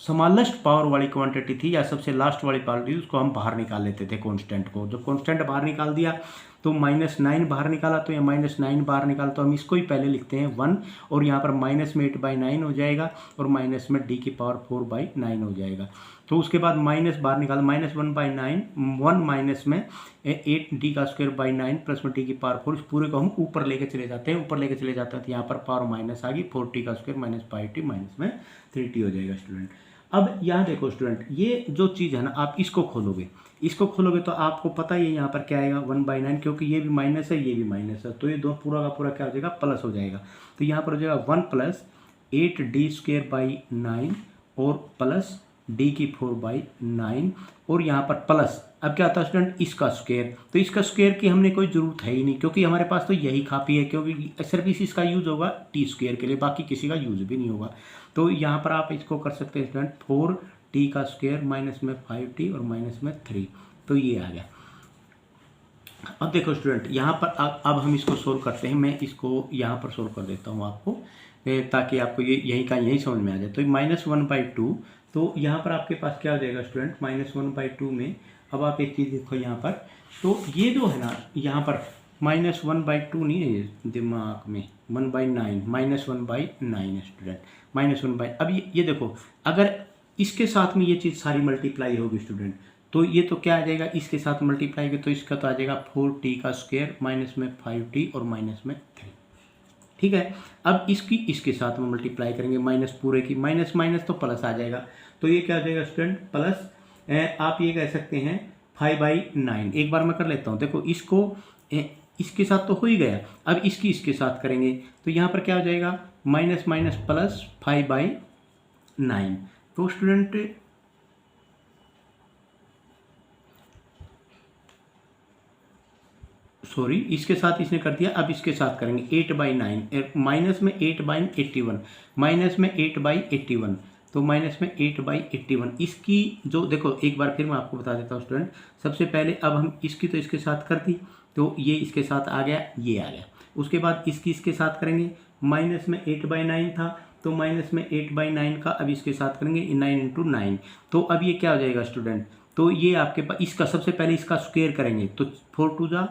स्मॉलेस्ट पावर वाली क्वांटिटी थी या सबसे लास्ट वाली पावर थी उसको हम बाहर निकाल लेते थे कांस्टेंट को। जब कांस्टेंट बाहर निकाल दिया तो -9 बाहर निकाला, तो ये -9 बाहर निकाला तो हम इसको ही पहले लिखते हैं 1, और यहाँ पर माइनस में 8/9 हो जाएगा और माइनस में d⁴/9 हो जाएगा। तो उसके बाद माइनस बाहर निकाला, -1/9, 1 माइनस में 8d²/9 प्लस में d⁴, इस पूरे को हम ऊपर लेके चले जाते हैं, ऊपर लेके चले जाते हैं तो यहाँ पर पावर माइनस आ गई, 4t² माइनस 5t माइनस में 3t हो जाएगा स्टूडेंट। अब यहाँ देखो स्टूडेंट, ये जो चीज़ है ना आप इसको खोलोगे, इसको खोलोगे तो आपको पता ही है यहाँ पर क्या आएगा 1/9, क्योंकि ये भी माइनस है ये भी माइनस है, तो ये दो पूरा का पूरा क्या हो जाएगा, प्लस हो जाएगा। तो यहाँ पर हो जाएगा 1 + 8d²/9 और प्लस d⁴/9 और यहाँ पर प्लस, अब क्या आता है स्टूडेंट, इसका स्क्वायर। तो इसका स्क्वायर की हमने कोई ज़रूरत है ही नहीं क्योंकि हमारे पास तो यही काफ़ी है, क्योंकि सिर्फ इसका यूज़ होगा t² के लिए, बाकी किसी का यूज़ भी नहीं होगा। तो यहाँ पर आप इसको कर सकते हैं स्टूडेंट 4t² माइनस में 5t और माइनस में 3, तो ये आ गया। अब देखो स्टूडेंट यहाँ पर अब हम इसको सोल्व करते हैं, मैं इसको यहाँ पर सोल्व कर देता हूँ आपको, ताकि आपको ये यही समझ में आ जाए। तो -1/2, तो यहाँ पर आपके पास क्या हो जाएगा स्टूडेंट, -1/2 में अब आप एक चीज़ देखो यहाँ पर, तो ये जो है ना यहाँ पर -1/2 नहीं है दिमाग में, 1/9 -1/9 स्टूडेंट, -1/, अब ये देखो अगर इसके साथ में ये चीज़ सारी मल्टीप्लाई होगी स्टूडेंट, तो ये तो क्या आ जाएगा, इसके साथ मल्टीप्लाई होगी तो इसका तो आ जाएगा 4t² माइनस में 5t और माइनस में 3, ठीक है। अब इसके साथ में मल्टीप्लाई करेंगे, माइनस पूरे की, माइनस माइनस तो प्लस आ जाएगा, तो ये क्या हो जाएगा स्टूडेंट, प्लस आप ये कह सकते हैं 5/9। एक बार मैं कर लेता हूँ, देखो इसको इसके साथ तो हो ही गया, अब इसके साथ करेंगे तो यहाँ पर क्या हो जाएगा, माइनस माइनस प्लस 5/9। तो स्टूडेंट सॉरी इसके साथ इसने कर दिया, अब इसके साथ करेंगे 8/9, माइनस में 8/81, माइनस में 8/81, तो माइनस में 8/81। इसकी जो देखो एक बार फिर मैं आपको बता देता हूँ स्टूडेंट, सबसे पहले अब हम इसकी तो इसके साथ कर दी, तो ये इसके साथ आ गया, ये आ गया। उसके बाद इसके साथ करेंगे, माइनस में 8/9 था तो माइनस में 8/9 का अब इसके साथ करेंगे 9 × 9, तो अब ये क्या हो जाएगा स्टूडेंट, तो ये आपके पास इसका सबसे पहले इसका स्क्वायर करेंगे तो 4 2 जा,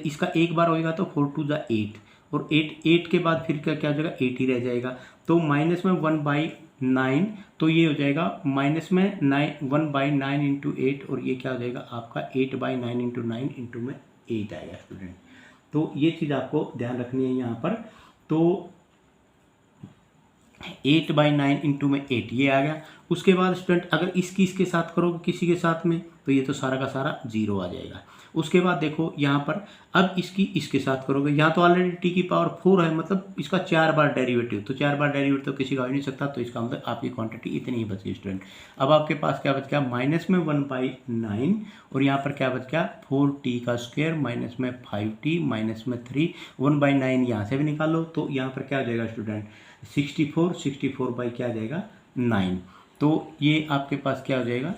इसका एक बार होएगा तो 4 2 जा 8 और 8 के बाद फिर क्या हो जाएगा 8 ही रह जाएगा, तो माइनस में 1/9, तो ये हो जाएगा माइनस में 1/9 × 8 और ये क्या हो जाएगा आपका 8/9 × 9 × में 8 आएगा स्टूडेंट। तो ये चीज़ आपको ध्यान रखनी है यहाँ पर, तो 8/9 × में 8 ये आ गया। उसके बाद स्टूडेंट अगर इसके साथ करोगे किसी के साथ में तो ये तो सारा का सारा 0 आ जाएगा। उसके बाद देखो यहाँ पर अब इसके साथ करोगे, यहाँ तो ऑलरेडी t⁴ है, मतलब इसका 4 बार डेरिवेटिव, तो 4 बार डेरिवेटिव तो किसी का हो नहीं सकता, तो इसका मतलब आपकी क्वांटिटी इतनी ही बच गई स्टूडेंट। अब आपके पास क्या बच गया, माइनस में 1/9 और यहाँ पर क्या बच गया 4t² माइनस में 5t माइनस में 3, 1/9 यहाँ से भी निकाल लो, तो यहाँ पर क्या हो जाएगा स्टूडेंट 64 बाई क्या आ जाएगा 9, तो ये आपके पास क्या हो जाएगा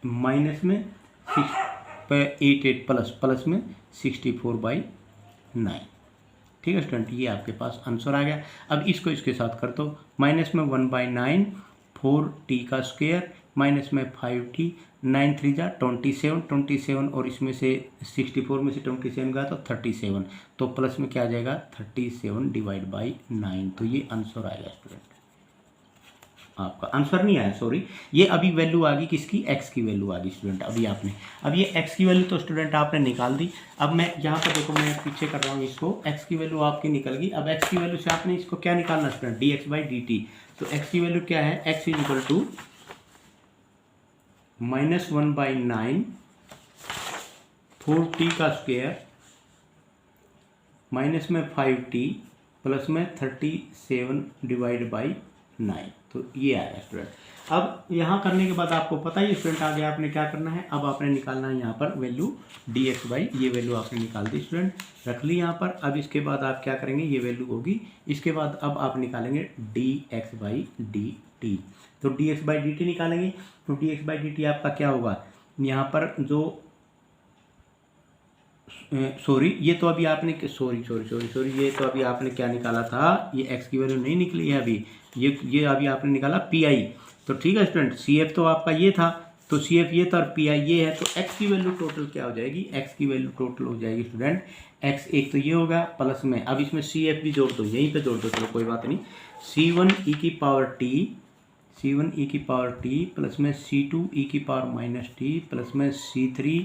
माइनस में 8 प्लस में 64/9, ठीक है स्टूडेंट, ये आपके पास आंसर आ गया। अब इसको इसके साथ कर दो, माइनस में 1/9 4t का स्क्वायर माइनस में 5t, 9 3 जा 27, 27 और इसमें से 64 में से 27 गया तो 37, तो प्लस में क्या आ जाएगा 37 डिवाइड बाई 9। तो ये आंसर आएगा स्टूडेंट, आपका आंसर नहीं आया सॉरी, ये अभी वैल्यू आ गई किसकी, x की वैल्यू आ गई स्टूडेंट अभी आपने। अब ये x की वैल्यू तो स्टूडेंट आपने निकाल दी। अब मैं यहाँ पर देखो मैं पीछे कर रहा हूँ इसको, x की वैल्यू आपकी निकल गई। अब x की वैल्यू से आपने इसको क्या निकालना स्टूडेंट, dx बाई dt। तो x की वैल्यू क्या है, x is equal to -1/9 4t का स्क्वायर माइनस में 5t प्लस में 37 डिवाइड बाई 9। तो ये आया स्टूडेंट। अब यहाँ करने के बाद आपको पता ही स्टूडेंट आगे आपने क्या करना है, अब आपने निकालना है यहाँ पर वैल्यू dx बाई, ये वैल्यू आपने निकाल दी स्टूडेंट, रख ली यहाँ पर। अब इसके बाद आप क्या करेंगे, ये वैल्यू होगी, इसके बाद अब आप निकालेंगे dx बाई dt। तो dx बाई dt निकालेंगे, तो dx बाई dt आपका क्या होगा, यहाँ पर जो सॉरी ये तो अभी आपने सॉरी ये तो अभी आपने क्या निकाला था, ये x की वैल्यू नहीं निकली है अभी, ये अभी आपने निकाला pi। तो ठीक है स्टूडेंट, CF तो आपका ये था, तो CF ये था और pi ये है, तो x की वैल्यू टोटल क्या हो जाएगी, x की वैल्यू टोटल हो जाएगी स्टूडेंट x, एक तो ये होगा प्लस में, अब इसमें CF भी जोड़ दो, यहीं पे जोड़ दो, चलो कोई बात नहीं, C1 e की पावर t प्लस में C2 e की पावर माइनस t प्लस में C3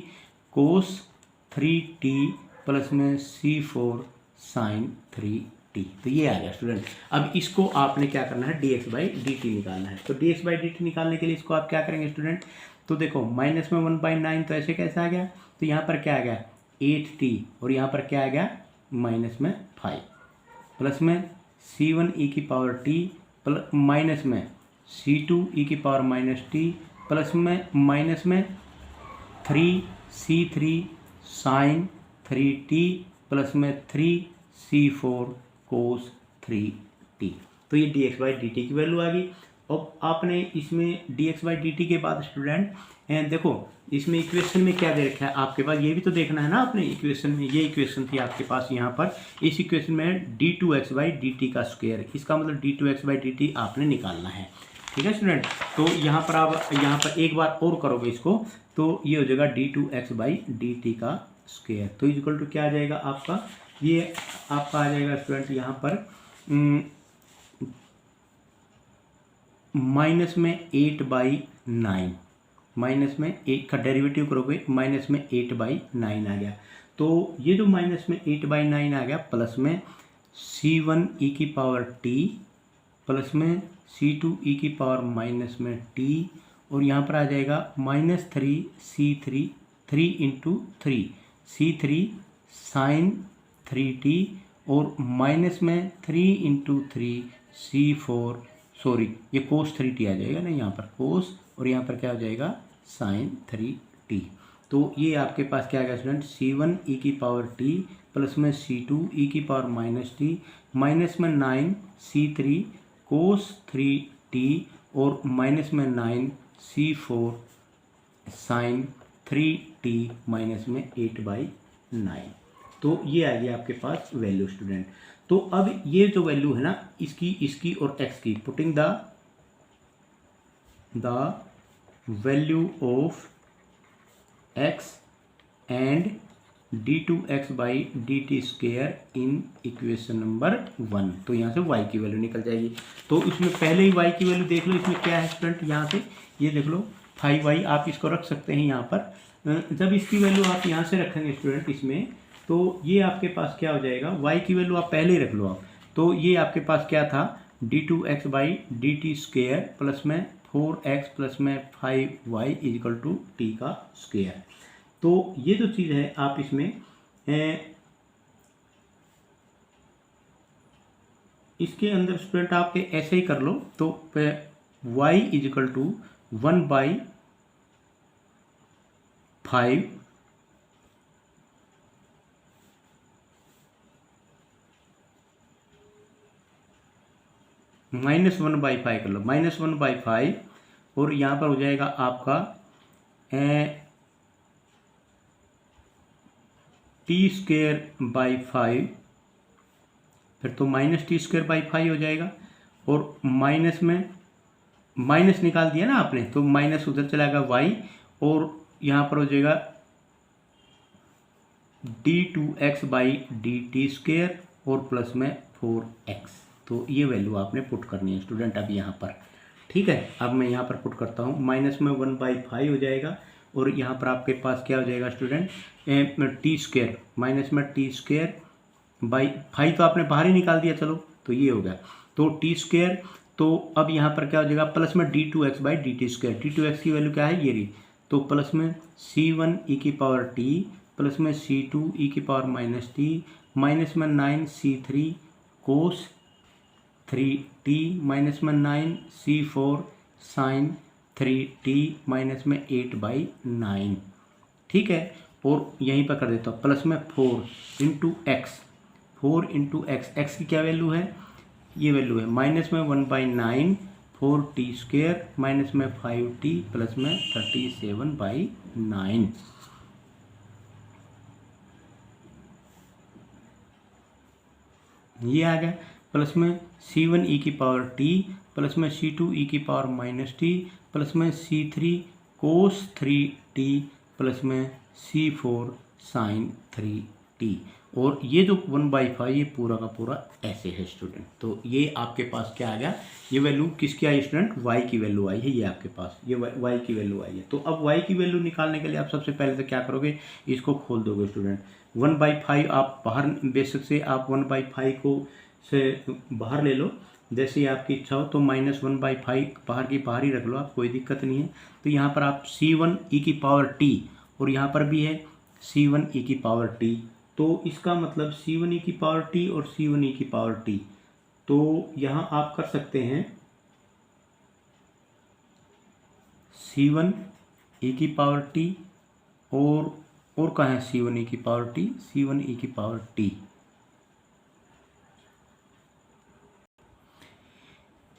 कोस 3t प्लस में C4 साइन 3t। तो ये आ गया स्टूडेंट। अब इसको आपने क्या करना है, dx बाई dt निकालना है। तो dx बाई dt निकालने के लिए इसको आप क्या करेंगे स्टूडेंट, तो देखो माइनस में 1/9, तो ऐसे कैसे आ गया, तो यहाँ पर क्या आ गया 8t और यहाँ पर क्या आ गया माइनस में 5 प्लस में C1 e की पावर t प्लस माइनस में C2 e की पावर माइनस t प्लस में माइनस में 3C3 साइन 3t प्लस में 3C4 कोस 3t। तो ये dx बाई dt की वैल्यू आ गई। अब आपने इसमें dx बाई dt के बाद स्टूडेंट देखो इसमें इक्वेशन में क्या दे रखा है आपके पास, ये भी तो देखना है ना आपने इक्वेशन में, ये इक्वेशन थी आपके पास यहाँ पर, इस इक्वेशन में d2x बाई dt का स्क्वायर, इसका मतलब d2x बाई dt आपने निकालना है। ठीक है स्टूडेंट, तो यहाँ पर आप यहाँ पर एक बार और करोगे इसको, तो ये हो जाएगा d2x बाई dt का स्क्वायर। तो इक्वल टू क्या आ जाएगा आपका, ये आपका आ जाएगा स्टूडेंट यहाँ पर माइनस में 8/9, माइनस में 8 का डेरिवेटिव करोगे माइनस में 8/9 आ गया। तो ये जो माइनस में 8/9 आ गया प्लस में C1 e की पावर t प्लस में C2 e की पावर माइनस में t और यहाँ पर आ जाएगा -3C3 3 into 3 C3 sign 3t और माइनस में 3 इंटू 3 C4 सॉरी ये कोस 3t आ जाएगा ना यहाँ पर कोस और यहाँ पर क्या हो जाएगा साइन 3t। तो ये आपके पास क्या आ गया स्टूडेंट, C1 e की पावर t प्लस में C2 e की पावर माइनस t माइनस में 9C3 कोस 3t और माइनस में 9C4 साइन 3t माइनस में 8/9। तो ये आ गया आपके पास वैल्यू स्टूडेंट। तो अब ये जो वैल्यू है ना इसकी और x की, putting the value of x and d2x by dt square in equation number 1। तो यहाँ से y की वैल्यू निकल जाएगी। तो इसमें पहले ही y की वैल्यू देख लो, इसमें क्या है स्टूडेंट, यहाँ से ये देख लो 5y आप इसको रख सकते हैं यहाँ पर। जब इसकी वैल्यू आप यहाँ से रखेंगे स्टूडेंट इसमें, तो ये आपके पास क्या हो जाएगा, y की वैल्यू आप पहले ही रख लो आप। तो ये आपके पास क्या था d2x by dt square plus में 4x प्लस में 5y इजिकल टू t का स्क्वायर। तो ये जो चीज़ है आप इसमें इसके अंदर स्टूडेंट आप ऐसे ही कर लो। तो y इजिकल टू 1/5 -1/5 कर लो, -1/5 और यहाँ पर हो जाएगा आपका t²/5, फिर तो -t²/5 हो जाएगा और माइनस में माइनस निकाल दिया ना आपने, तो माइनस उधर चला गया y, और यहाँ पर हो जाएगा d2x बाई dt² और प्लस में 4x। तो ये वैल्यू आपने पुट करनी है स्टूडेंट अब यहाँ पर। ठीक है, अब मैं यहाँ पर पुट करता हूँ, माइनस में 1/5 हो जाएगा, और यहाँ पर आपके पास क्या हो जाएगा स्टूडेंट, t², माइनस में t² बाई 5 तो आपने बाहर ही निकाल दिया, चलो तो ये हो गया, तो t²। तो अब यहाँ पर क्या हो जाएगा, प्लस में d2x बाई dt², d2x की वैल्यू क्या है, ये रही, तो प्लस में c1 e की पावर t प्लस में c2 e की पावर माइनस t माइनस में 9c3 कोस 3t माइनस में 9c4 साइन 3t माइनस में 8/9। ठीक है, और यहीं पर कर देता हूँ, प्लस में 4 into x, 4 into x, x की क्या वैल्यू है, ये वैल्यू है माइनस में 1/9 4t² माइनस में 5t प्लस में 37/9। ये आ गया, प्लस में c1 e की पावर t प्लस में c2 e की पावर माइनस t प्लस में c3 कोस 3t प्लस में c4 साइन 3t, और ये जो 1/5 ये पूरा का पूरा ऐसे है स्टूडेंट। तो ये आपके पास क्या आ गया, ये वैल्यू किसकी आई स्टूडेंट, y की वैल्यू आई है, ये आपके पास ये y की वैल्यू आई है। तो अब y की वैल्यू निकालने के लिए आप सबसे पहले तो क्या करोगे, इसको खोल दोगे स्टूडेंट, 1/5 आप बाहर बेशक से आप 1/5 को से बाहर ले लो, जैसे ही आपकी इच्छा हो, तो -1/5 बाहर की बाहर ही रख लो आप, कोई दिक्कत नहीं है। तो यहाँ पर आप c1 e की पावर t, और यहाँ पर भी है c1 e की पावर t, तो इसका मतलब c1 e की पावर t और c1 e की पावर t, तो यहाँ आप कर सकते हैं c1 e की पावर t, और कहाँ है c1 e की पावर t, c1 e की पावर t।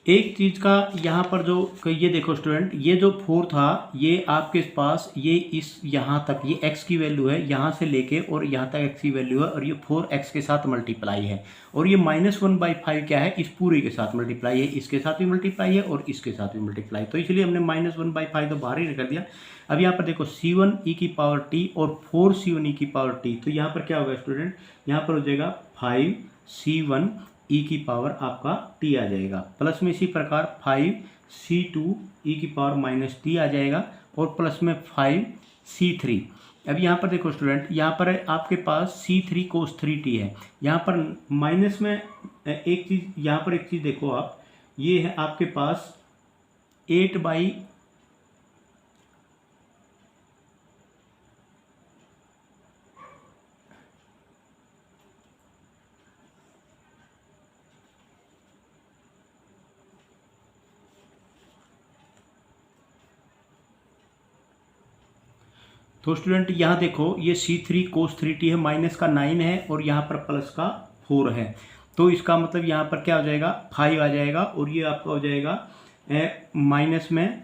एक चीज़ का यहाँ पर जो ये देखो स्टूडेंट, ये जो 4 था ये आपके पास ये इस यहाँ तक ये x की वैल्यू है, यहाँ से लेके और यहाँ तक x की वैल्यू है, और ये 4x के साथ मल्टीप्लाई है, और ये -1/5 क्या है, इस पूरे के साथ मल्टीप्लाई है, इसके साथ भी मल्टीप्लाई है और इसके साथ भी मल्टीप्लाई, तो इसलिए हमने -1/5 तो बाहर ही कर दिया। अब यहाँ पर देखो c1 e की पावर t और 4c1 e की पावर t, तो यहाँ पर क्या होगा स्टूडेंट, यहाँ पर हो जाएगा 5c1 e की पावर आपका t आ जाएगा, प्लस में इसी प्रकार 5c2 e की पावर माइनस t आ जाएगा, और प्लस में 5c3। अब यहाँ पर देखो स्टूडेंट, यहाँ पर आपके पास c3 कोस 3t है, यहाँ पर माइनस में एक चीज़, यहाँ पर एक चीज़ देखो आप, ये है आपके पास 8/, तो स्टूडेंट यहाँ देखो ये c3 कोस 3t है, माइनस का 9 है और यहाँ पर प्लस का 4 है, तो इसका मतलब यहाँ पर क्या हो जाएगा 5 आ जाएगा, और ये आपका हो जाएगा माइनस में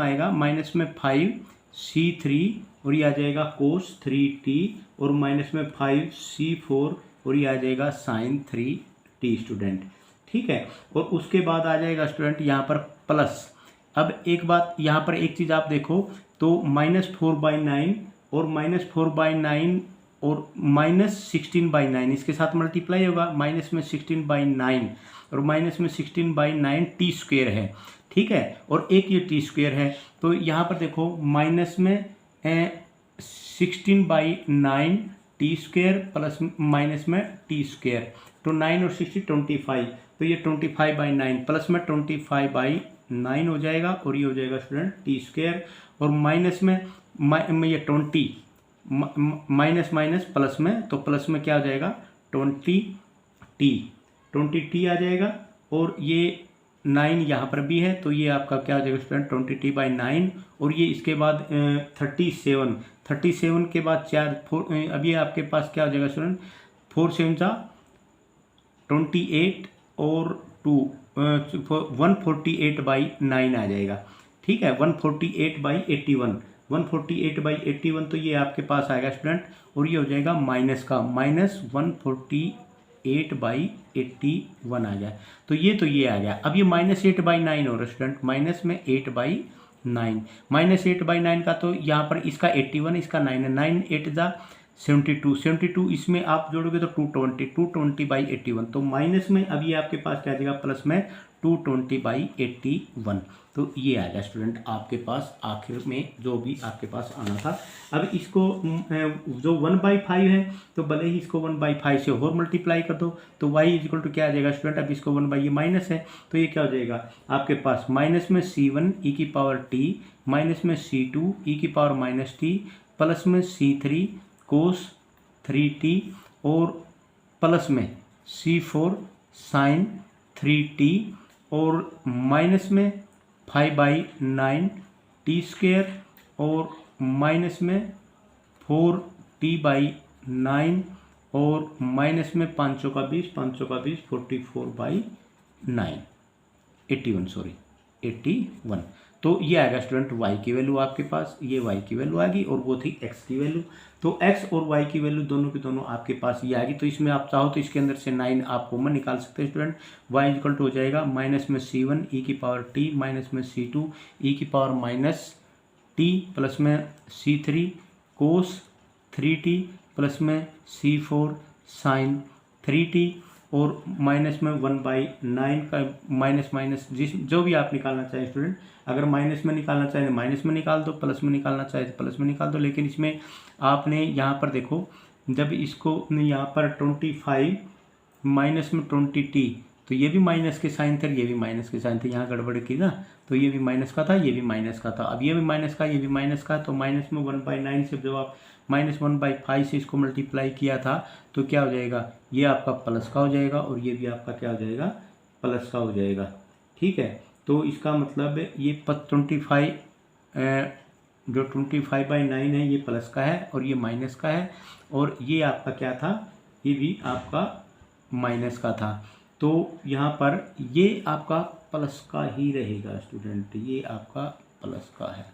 आएगा माइनस में 5c3 और ये आ जाएगा कोस 3t और माइनस में 5c4 और ये आ जाएगा साइन 3t स्टूडेंट। ठीक है, और उसके बाद आ जाएगा स्टूडेंट यहाँ पर प्लस। अब एक बात यहाँ पर एक चीज़ आप देखो, तो -4/9 और -4/9 और -16/9 इसके साथ मल्टीप्लाई होगा, माइनस में 16/9 और माइनस में 16/9 t² है। ठीक है, और एक ये t² है, तो यहाँ पर देखो माइनस में 16/9 t² प्लस माइनस में t², तो 9 और 60 25, तो ये 25/9 प्लस में 25/9 हो जाएगा, और ये हो जाएगा स्टूडेंट t², और माइनस में ये 20 माइनस माइनस प्लस में, तो प्लस में क्या हो जाएगा 20t आ जाएगा, और ये 9 यहाँ पर भी है, तो ये आपका क्या हो जाएगा स्टूडेंट 20t/9, और ये इसके बाद 37 के बाद 4 अभी आपके पास क्या हो जाएगा स्टूडेंट 4 7 28 और 2 148/9 आ जाएगा। ठीक है, 148/81 148/81, तो ये आपके पास आएगा स्टूडेंट, और ये हो जाएगा माइनस का -148 8/81 आ गया। तो ये आ गया। अब ये -8/9 हो रहा है स्टूडेंट, माइनस में 8/9, -8/9 का तो यहाँ पर इसका 81, इसका 9 है, 9 8 जा 72, 72 इसमें आप जोड़ोगे तो 220, 220/81, तो माइनस में अब ये आपके पास क्या आ जाएगा, प्लस में 220/81। तो ये आ गया स्टूडेंट आपके पास आखिर में जो भी आपके पास आना था। अब इसको जो 1/5 है तो भले ही इसको 1/5 से और मल्टीप्लाई कर दो तो y इक्वल टू क्या आ जाएगा स्टूडेंट, अब इसको 1 ये माइनस है तो ये क्या हो जाएगा आपके पास, माइनस में C1 e की पावर t, माइनस में C2 e की पावर माइनस t, प्लस में C3 कोस 3t और प्लस में C4 साइन 3t और माइनस में 5/9 t स्क्वेयर और माइनस में 4t/9 और माइनस में 500 का 20 44/9 81। तो ये आएगा स्टूडेंट y की वैल्यू आपके पास, ये y की वैल्यू आ गई और वो थी x की वैल्यू। तो x और y की वैल्यू दोनों की दोनों आपके पास ये आ गई। तो इसमें आप चाहो तो इसके अंदर से 9 आप कॉमन निकाल सकते हैं स्टूडेंट। y इक्वल टू हो जाएगा माइनस में C1 e की पावर t, माइनस में C2 e की पावर माइनस t, प्लस में C3 कोस 3t, प्लस में C4 साइन 3t और माइनस में 1/9 का माइनस माइनस जो भी आप निकालना चाहें स्टूडेंट, अगर माइनस में निकालना चाहें माइनस में निकाल दो, प्लस में निकालना चाहे तो प्लस में निकाल दो। लेकिन इसमें आपने यहाँ पर देखो, जब इसको यहाँ पर 25 माइनस में 20t, तो ये भी माइनस के साइन थे, ये भी माइनस के साइन थे, यहाँ गड़बड़ की ना, तो ये भी माइनस का था, ये भी माइनस का था, अब ये भी माइनस का, ये भी माइनस का। तो माइनस में 1/9 से जब आप -1/5 से इसको मल्टीप्लाई किया था तो क्या हो जाएगा, ये आपका प्लस का हो जाएगा और ये भी आपका क्या हो जाएगा, प्लस का हो जाएगा। ठीक है, तो इसका मतलब ये 25 जो 25/9 है ये प्लस का है और ये माइनस का है और ये आपका क्या था, ये भी आपका माइनस का था। तो यहाँ पर ये आपका प्लस का ही रहेगा स्टूडेंट, ये आपका प्लस का है।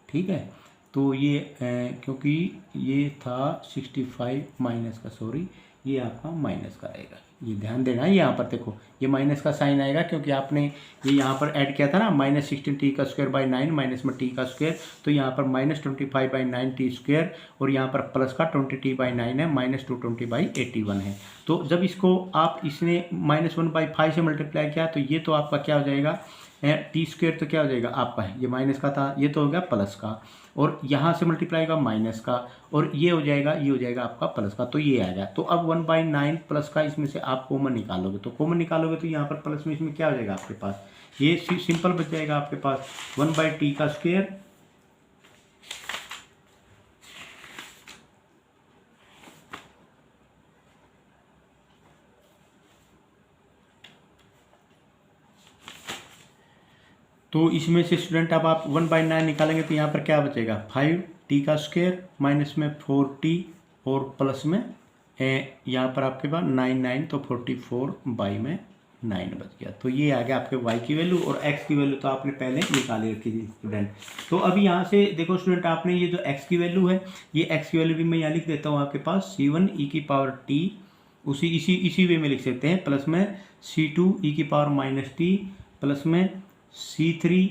ठीक है, तो ये क्योंकि ये था 65 माइनस का, सॉरी ये आपका माइनस का रहेगा, ये ध्यान देना है। यहाँ पर देखो ये माइनस का साइन आएगा क्योंकि आपने ये यहाँ पर ऐड किया था ना, -16t²/9 माइनस में t का स्क्वायर, तो यहाँ पर -25/9 t स्क्वायर और यहाँ पर प्लस का 20t/9 है, -220/81 है। तो जब इसको आप इसने -1/5 से मल्टीप्लाई किया तो ये तो आपका क्या हो जाएगा, टी स्क्वायर तो क्या हो जाएगा आपका है, ये माइनस का था, ये तो हो गया प्लस का, और यहाँ से मल्टीप्लाई का माइनस का, और ये हो जाएगा आपका प्लस का, तो ये आएगा। तो अब 1/9 प्लस का इसमें से आप कॉमन निकालोगे, तो कॉमन निकालोगे तो यहाँ पर प्लस में इसमें क्या हो जाएगा आपके पास, ये सिंपल बच जाएगा आपके पास 1/t का स्क्वायर तो इसमें से स्टूडेंट अब आप 1/9 निकालेंगे तो यहाँ पर क्या बचेगा, 5t का स्क्वायर माइनस में 4t और प्लस में यहाँ पर आपके पास 9 तो 44/9 बच गया। तो ये आ गया आपके y की वैल्यू, और x की वैल्यू तो आपने पहले निकाली रखी थी स्टूडेंट। तो अभी यहाँ से देखो स्टूडेंट, आपने ये जो x की वैल्यू है, ये x की वैल्यू भी मैं यहाँ लिख देता हूँ आपके पास, C1 e की पावर t इसी वे में लिख सकते हैं, प्लस में C2 e की पावर माइनस t, प्लस में C3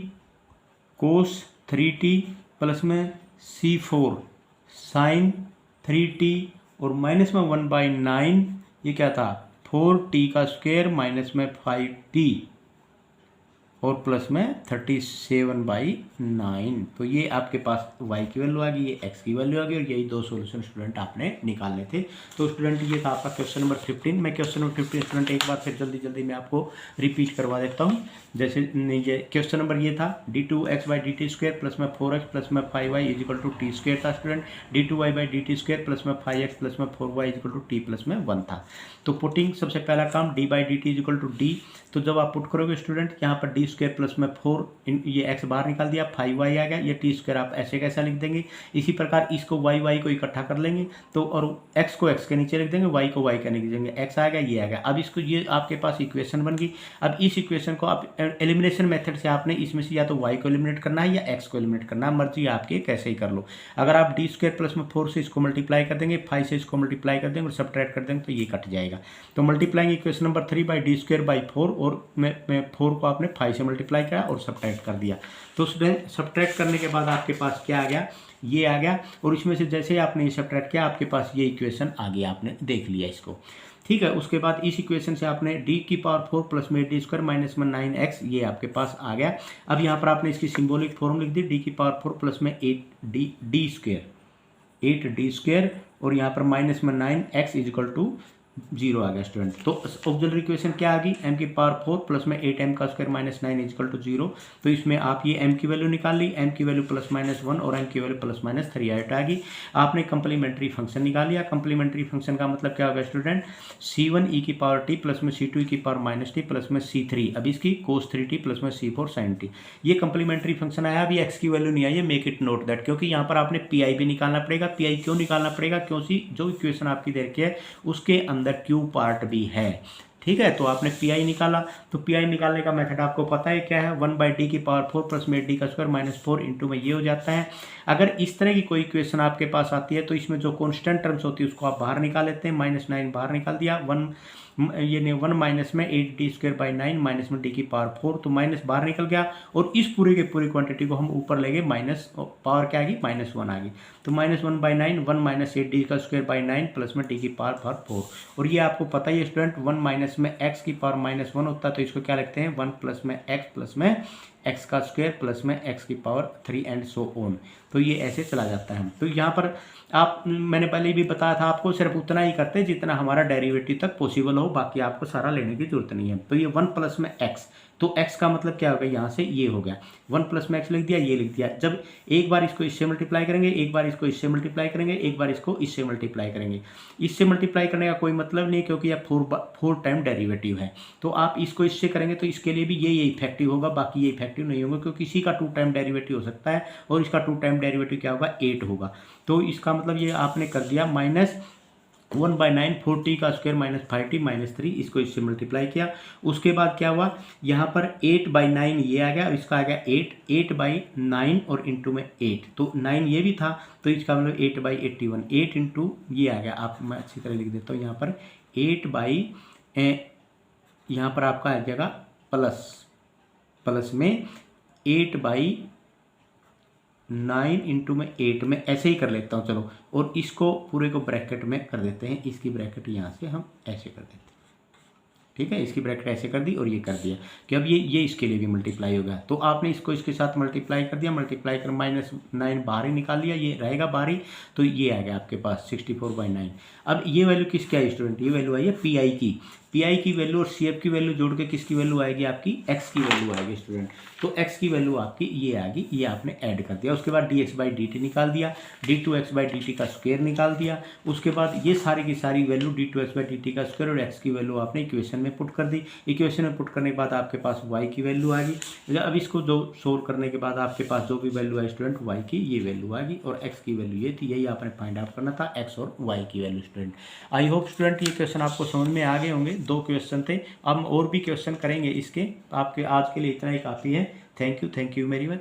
कोस 3t, प्लस में C4 साइन 3t और माइनस में 1/9, ये क्या था 4t का स्क्वायर माइनस में 5t और प्लस में 37/9। तो ये आपके पास y की वैल्यू आ गई, ये x की वैल्यू आ गई, और यही दो सॉल्यूशन स्टूडेंट आपने निकालने थे। तो स्टूडेंट ये था आपका क्वेश्चन नंबर 15। मैं क्वेश्चन नंबर 15 स्टूडेंट एक बार फिर जल्दी मैं आपको रिपीट करवा देता हूँ। जैसे ये क्वेश्चन नंबर ये था d2x/dt² प्लस में 4x प्लस में 5y is equal to t square था स्टूडेंट, d2y/dt² प्लस में 5x प्लस में 4y is equal to t plus में 1 था। तो पुटिंग सबसे पहला काम d/dt इजिकल टू d, तो जब आप पुट करोगे स्टूडेंट यहाँ पर d² स्क्वायर प्लस में 4 ये एक्स बाहर निकाल दिया, 5y आ गया। ये टी स्क्वायर आप ऐसे कैसा लिख देंगे। इसी प्रकार इसको y को इकट्ठा कर लेंगे तो, और x को x के नीचे लिख देंगे, y को y के नीचे लिख देंगे, x आ गया, ये आ गया। अब इसको, ये आपके पास इक्वेशन बन गई। अब इस इक्वेशन को आप एलिमिनेशन मेथड से आपने इसमें से या तो y को एलिमिनेट करना है या x को एलिमिनेट करना है, मर्जी आपके, कैसे ही कर लो। अगर आप डी स्क्वायर प्लस में 4 से इसको मल्टीप्लाई कर देंगे, 5 से इसको मल्टीप्लाई कर देंगे और सब्ट्रैक्ट कर देंगे तो ये कट जाएगा। तो multiplying equation number 3 by D square by 4, और मैं 4 को आपने 5 से मल्टीप्लाई किया और सब्ट्रैक्ट कर दिया। तो स्टूडेंट सब्ट्रैक्ट करने के बाद आपके पास क्या आ गया, ये आ गया। और इसमें से जैसे ही आपने ये सब्ट्रैक्ट किया आपके पास ये इक्वेशन आ गया, आपने देख लिया इसको, ठीक है। उसके बाद इस इक्वेशन से आपने डी की पावर 4 प्लस में डी स्क्वायर माइनस में 9x, ये आपके पास आ गया। अब यहाँ पर आपने इसकी सिंबॉलिक फॉर्म लिख दी, डी की पावर 4 प्लस में 8d स्क्वायर और यहाँ पर माइनस में 9x इजिकल टू 0 आ गया स्टूडेंट। तो ऑक्सिलरी इक्वेशन क्या आ गई, m की पावर 4 प्लस में 8m का स्क्वायर माइनस 9 इजिकल टू 0। तो इसमें आप ये m की वैल्यू निकाल ली, m की वैल्यू प्लस माइनस 1 और m की वैल्यू प्लस माइनस 3 आ गई। आपने कंप्लीमेंट्री फंक्शन निकाल लिया। कंप्लीमेंट्री फंक्शन का मतलब क्या होगा स्टूडेंट, c1 e की पावर t प्लस में c2 e की पावर माइनस t प्लस में c3, अब इसकी cos 3t प्लस में c4 sin t। ये कंप्लीमेंट्री फंक्शन आया। अभी x की वैल्यू नहीं आई है, मेक इट नोट दैट, क्योंकि यहाँ पर आपने पी भी निकालना पड़ेगा। पी क्यों निकालना पड़ेगा, क्योंकि जो इक्वेशन आपकी दे रखी है उसके अंदर q पार्ट भी है, ठीक है। तो आपने पी निकाला, तो पी निकालने का मेथड आपको पता है क्या है, 1/d की पावर 4 प्लस में d का स्क्वायर माइनस 4 इंटू में ये हो जाता है। अगर इस तरह की कोई इक्वेशन आपके पास आती है तो इसमें जो कांस्टेंट टर्म्स होती है उसको आप बाहर निकाल लेते हैं। -9 बाहर निकाल दिया, 1 माइनस में 8d स्क्वायर बाई 9 माइनस में d की पावर 4, तो माइनस बाहर निकल गया और इस पूरे के पूरी क्वांटिटी को हम ऊपर ले गए, माइनस पावर क्या आ गई, -1 आ गई। तो -1/9 1 माइनस 8d का स्क्वायर बाई 9 प्लस में d की पावर 4। और ये आपको पता ही है स्टूडेंट, 1 माइनस में x की पावर -1 होता है तो इसको क्या लिखते हैं, 1 प्लस में x प्लस में x का स्क्वायर प्लस में x की पावर 3 एंड सो ऑन। तो ये ऐसे चला जाता है। तो यहाँ पर आप, मैंने पहले भी बताया था आपको, सिर्फ उतना ही करते हैं जितना हमारा डेरिवेटिव तक पॉसिबल हो, बाकी आपको सारा लेने की जरूरत नहीं है। तो ये 1 प्लस में x, तो x का मतलब क्या होगा, यहाँ से ये हो गया 1 प्लस में x लिख दिया, ये लिख दिया। जब एक बार इसको इससे मल्टीप्लाई करेंगे, एक बार इसको इससे मल्टीप्लाई करेंगे, एक बार इसको इससे मल्टीप्लाई करेंगे। इससे मल्टीप्लाई करने का कोई मतलब नहीं, क्योंकि यह 4 टाइम डेरिवेटिव है। तो आप इसको इससे करेंगे तो इसके लिए भी ये इफेक्टिव होगा, बाकी ये इफेक्टिव नहीं होगा, क्योंकि इसी का 2 टाइम डेरिवेटिव हो सकता है और इसका 2 टाइम डेरिवेटिव क्या होगा, 8 होगा। तो इसका मतलब ये आपने कर दिया -1/9 4t का स्क्वायर माइनस 5t माइनस 3, इसको इससे मल्टीप्लाई किया। उसके बाद क्या हुआ, यहाँ पर 8/9 ये आ गया, इसका आ गया 8/9 और इंटू में 8, तो 9 ये भी था तो इसका मतलब 8/81, 8 इंटू ये आ गया। आप, मैं अच्छी तरह लिख देता हूँ यहाँ पर, यहाँ पर आपका आ जाएगा प्लस में 8/9 इंटू में 8 में, ऐसे ही कर लेता हूँ चलो। और इसको पूरे को ब्रैकेट में कर देते हैं, इसकी ब्रैकेट यहाँ से हम ऐसे कर देते हैं, ठीक है। इसकी ब्रैकेट ऐसे कर दी और ये कर दिया कि अब ये इसके लिए भी मल्टीप्लाई होगा। तो आपने इसको इसके साथ मल्टीप्लाई कर दिया, मल्टीप्लाई कर -9 बाहर ही निकाल लिया, ये रहेगा बाहर ही, तो ये आ गया आपके पास 64/9। अब ये वैल्यू किसकी आई स्टूडेंट, ये वैल्यू आई है पी की वैल्यू और सी की वैल्यू जोड़ के किसकी वैल्यू आएगी, आपकी x की वैल्यू आएगी स्टूडेंट। तो x की वैल्यू आपकी ये आ गई, ये आपने ऐड कर दिया। उसके बाद dx/dt निकाल दिया, d2x/dt का स्क्वायर निकाल दिया। उसके बाद ये सारी की सारी वैल्यू d2x/dt का स्क्वायर और x की वैल्यू आपने इक्वेशन में पुट कर दी। इक्वेशन में पुट करने के बाद आपके पास y की वैल्यू आ गई। अब इसको जो सोल्व करने के बाद आपके पास जो भी वैल्यू है स्टूडेंट, y की ये वैल्यू आ गई और x की वैल्यू ये थी, यही आपने फाइंड आउट करना था, x और y की value student. I hope student ये क्वेश्चन आपको समझ में आ गए होंगे। 2 क्वेश्चन थे, अब हम और भी क्वेश्चन करेंगे इसके। आपके आज के लिए इतना ही काफ़ी है। Thank you very much.